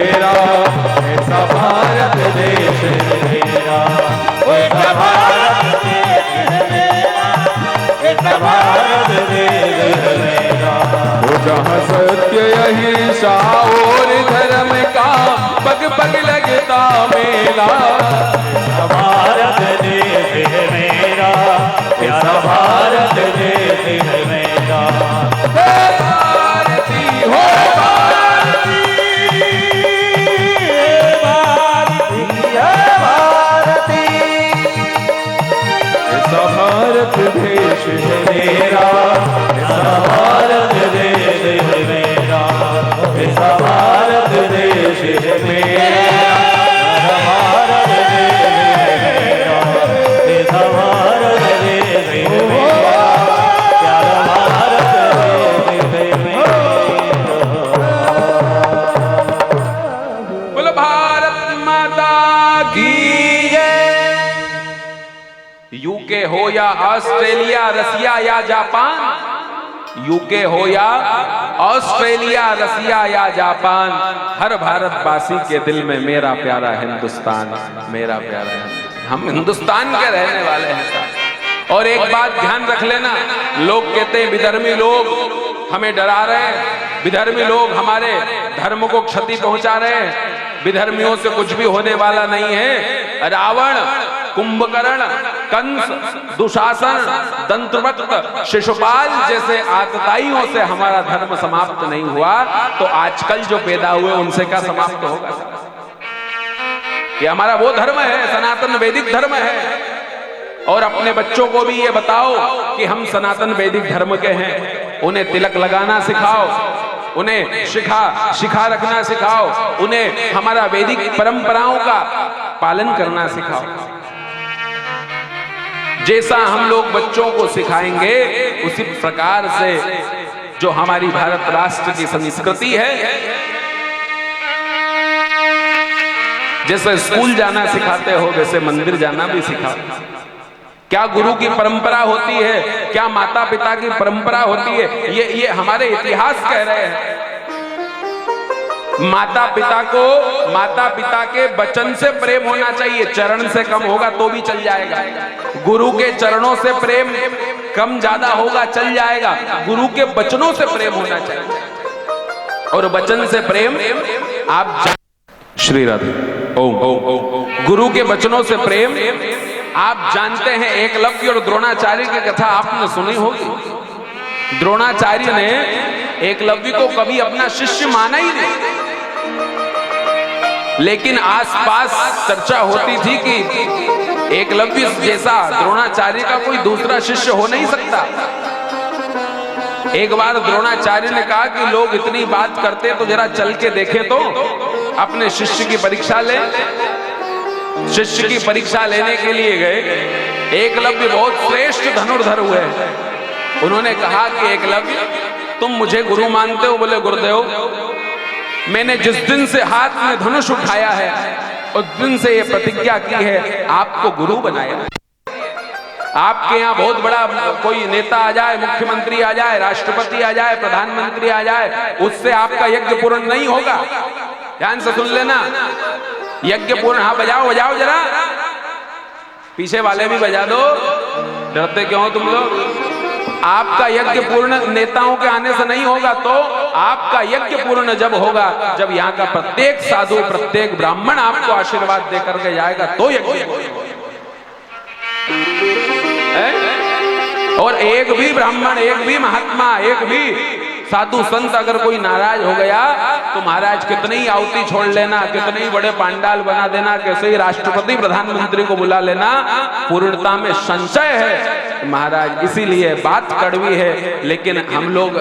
[SPEAKER 2] मेरा, ऐसा भारत देश है मेरा, ऐसा भारत देश है मेरा, ऐसा भारत देश है मेरा। वो जहाँ सत्य अहिंसा और धर्म का पग पग लगता मेला, ऐसा भारत देश है मेरा, ऐसा भारत देश है मेरा। भारती हो भारती, भारती है भारती, ऐसा भारत देश है मेरा, ऐसा भारत देश है मेरा, ऐसा भारत देश है मेरा, भारत देश है मेरा, ऐसा भारत देश है मेरा, प्यारा भारत देश है मेरा।
[SPEAKER 3] बोलो भारत माता की जय। यूके हो या ऑस्ट्रेलिया, रसिया या जापान, यूके हो या ऑस्ट्रेलिया, रसिया या जापान, हर भारतवासी के दिल में मेरा प्यारा हिंदुस्तान, मेरा प्यारा हिंदुस्तान। हम हिंदुस्तान के रहने वाले हैं। और एक बात ध्यान रख लेना, लोग कहते हैं विधर्मी लोग हमें डरा रहे हैं, विधर्मी लोग हमारे धर्म को क्षति पहुंचा रहे हैं। विधर्मियों से कुछ भी होने वाला नहीं है। रावण, कुंभकर्ण, कंस, दुशासन, दंतवक्र, शिशुपाल जैसे आतताइयों से हमारा धर्म समाप्त नहीं हुआ, तो आजकल जो पैदा हुए उनसे क्या समाप्त होगा? ये हमारा वो धर्म है, सनातन वैदिक धर्म है। और अपने बच्चों को भी ये बताओ कि हम सनातन वैदिक धर्म के हैं। उन्हें तिलक लगाना सिखाओ, उन्हें शिखा रखना सिखाओ, उन्हें हमारा वैदिक परंपराओं का पालन करना सिखाओ। जैसा हम लोग बच्चों को सिखाएंगे उसी प्रकार से जो हमारी भारत राष्ट्र की संस्कृति है, जैसे स्कूल जाना सिखाते हो वैसे मंदिर जाना भी सिखाओ। क्या गुरु की परंपरा होती है, क्या माता पिता की परंपरा होती है, ये हमारे इतिहास कह रहे हैं। माता पिता के वचन से प्रेम होना चाहिए, चरण से कम होगा तो भी चल जाएगा। गुरु के चरणों से प्रेम कम ज्यादा होगा चल जाएगा, गुरु के वचनों से प्रेम होना चाहिए। और वचन से प्रेम आप श्री राधे ओम ओम। गुरु के वचनों से प्रेम आप जानते हैं, एकलव्य और द्रोणाचार्य की कथा आपने सुनी होगी। द्रोणाचार्य ने एकलव्य को कभी अपना शिष्य माना ही नहीं, लेकिन आसपास चर्चा होती थी कि एकलव्य जैसा द्रोणाचार्य का कोई दूसरा शिष्य हो नहीं सकता। एक बार द्रोणाचार्य ने कहा कि लोग इतनी बात करते तो जरा चल के देखें तो अपने शिष्य की परीक्षा ले। शिष्य की परीक्षा लेने के लिए गए। एकलव्य बहुत श्रेष्ठ धनुर्धर हुए। उन्होंने कहा कि एकलव्य तुम मुझे गुरु मानते हो? बोले गुरुदेव, मैंने जिस दिन से हाथ में धनुष उठाया है उस दिन से ये प्रतिज्ञा की है आपको गुरु बनाया। आपके यहाँ बहुत बड़ा कोई नेता आ जाए, मुख्यमंत्री आ जाए, राष्ट्रपति आ जाए, प्रधानमंत्री आ जाए, उससे आपका यज्ञ पूर्ण नहीं होगा। ध्यान से सुन लेना, यज्ञ पूर्ण। हाँ बजाओ जरा, पीछे वाले भी बजा दो, डरते क्यों हो तुम लोग? आपका यज्ञ पूर्ण नेताओं के आने से नहीं होगा, तो आपका यज्ञ पूर्ण जब होगा जब यहाँ का प्रत्येक साधु, प्रत्येक ब्राह्मण आपको आशीर्वाद देकर के जाएगा तो यज्ञ। और एक भी ब्राह्मण, एक भी महात्मा, एक भी साधु संत अगर कोई नाराज हो गया तो महाराज कितनी ही आहुति छोड़ लेना, कितने ही बड़े पांडाल बना देना, कैसे ही राष्ट्रपति प्रधानमंत्री को बुला लेना, पूर्णता में संशय है महाराज। इसीलिए बात कड़वी है, लेकिन हम लोग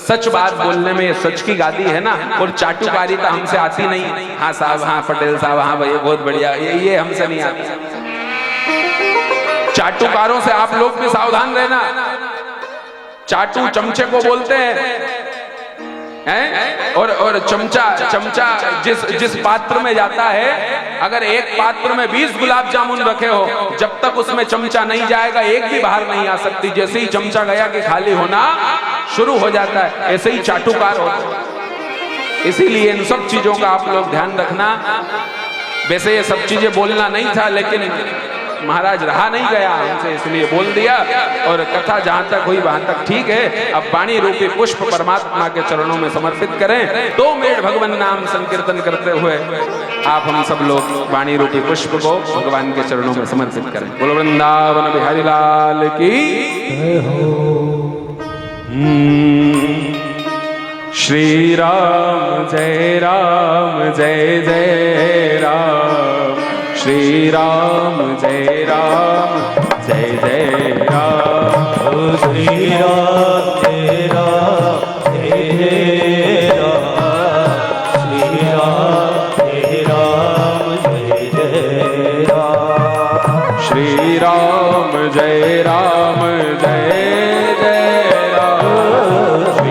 [SPEAKER 3] सच बात बोलने में सच की गादी है ना, और चाटुकारिता हमसे आती नहीं। हाँ साहब, हाँ पटेल साहब, हाँ भैया बहुत बढ़िया, ये हमसे नहीं आती। चाटुकारों से आप लोग भी सावधान रहना। चाटू चमचे को बोलते हैं, और चमचा जिस पात्र में जाता है, अगर एक पात्र में 20 गुलाब जामुन रखे हो, जब तक उसमें चमचा नहीं जाएगा एक भी बाहर नहीं आ सकती। जैसे ही चमचा गया कि खाली होना शुरू हो जाता है। ऐसे ही चाटुकार होता है। इसीलिए इन सब चीजों का आप लोग ध्यान रखना। वैसे ये सब चीजें बोलना नहीं था, लेकिन महाराज रहा नहीं गया हमसे, इसलिए बोल दिया। और कथा जहां तक हुई वहां तक ठीक है। अब वाणी रूपी पुष्प परमात्मा के चरणों में समर्पित करें। 2 मिनट भगवान नाम संकीर्तन करते हुए आप हम सब लोग वाणी रूपी पुष्प को भगवान के चरणों में समर्पित करें। बोलो वृंदावन बिहारी लाल की। श्री राम जय जय राम, श्री राम जय जय राम,
[SPEAKER 2] श्री राम जय जय राम, श्री राम जय जय राम,
[SPEAKER 3] श्री राम जय जय राम, श्री राम जय जय राम,
[SPEAKER 2] श्री राम जय राम,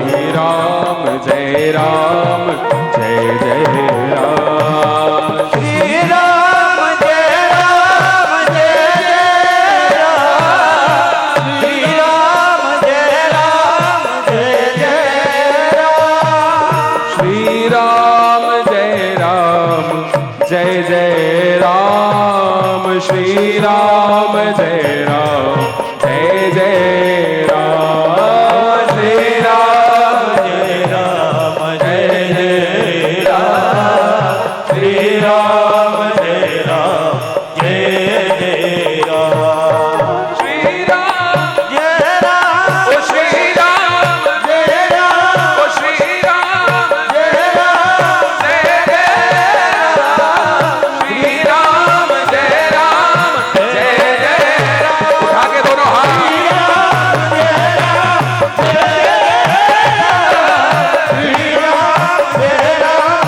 [SPEAKER 2] श्री राम जय जय राम,
[SPEAKER 3] श्री राम जय जय राम, श्री राम जय जय राम, श्री राम जय
[SPEAKER 2] जय राम, श्री राम जय जय राम,
[SPEAKER 3] श्री राम
[SPEAKER 2] जय राम,
[SPEAKER 3] ओ श्री राम
[SPEAKER 2] जय राम,
[SPEAKER 3] ओ श्री राम
[SPEAKER 2] जय राम,
[SPEAKER 3] जय श्री राम जय जय राम। उठा के दोनों हाथ। श्री राम जय जय राम,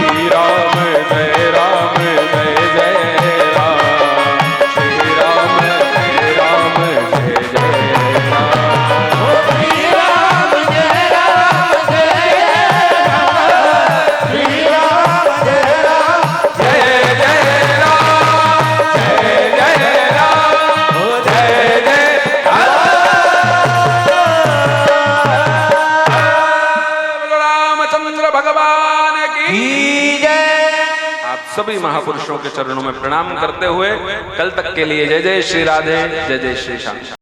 [SPEAKER 3] श्री राम जय जय राम,
[SPEAKER 2] श्री राम जय श्री राम जय
[SPEAKER 3] जय जय राम, जय राम, जय बोलो रामचंद्र भगवान की
[SPEAKER 2] जय।
[SPEAKER 3] आप सभी महापुरुषों के चरणों में प्रणाम करते हुए कल तक के लिए जय जय श्री राधे, जय जय श्री श्याम।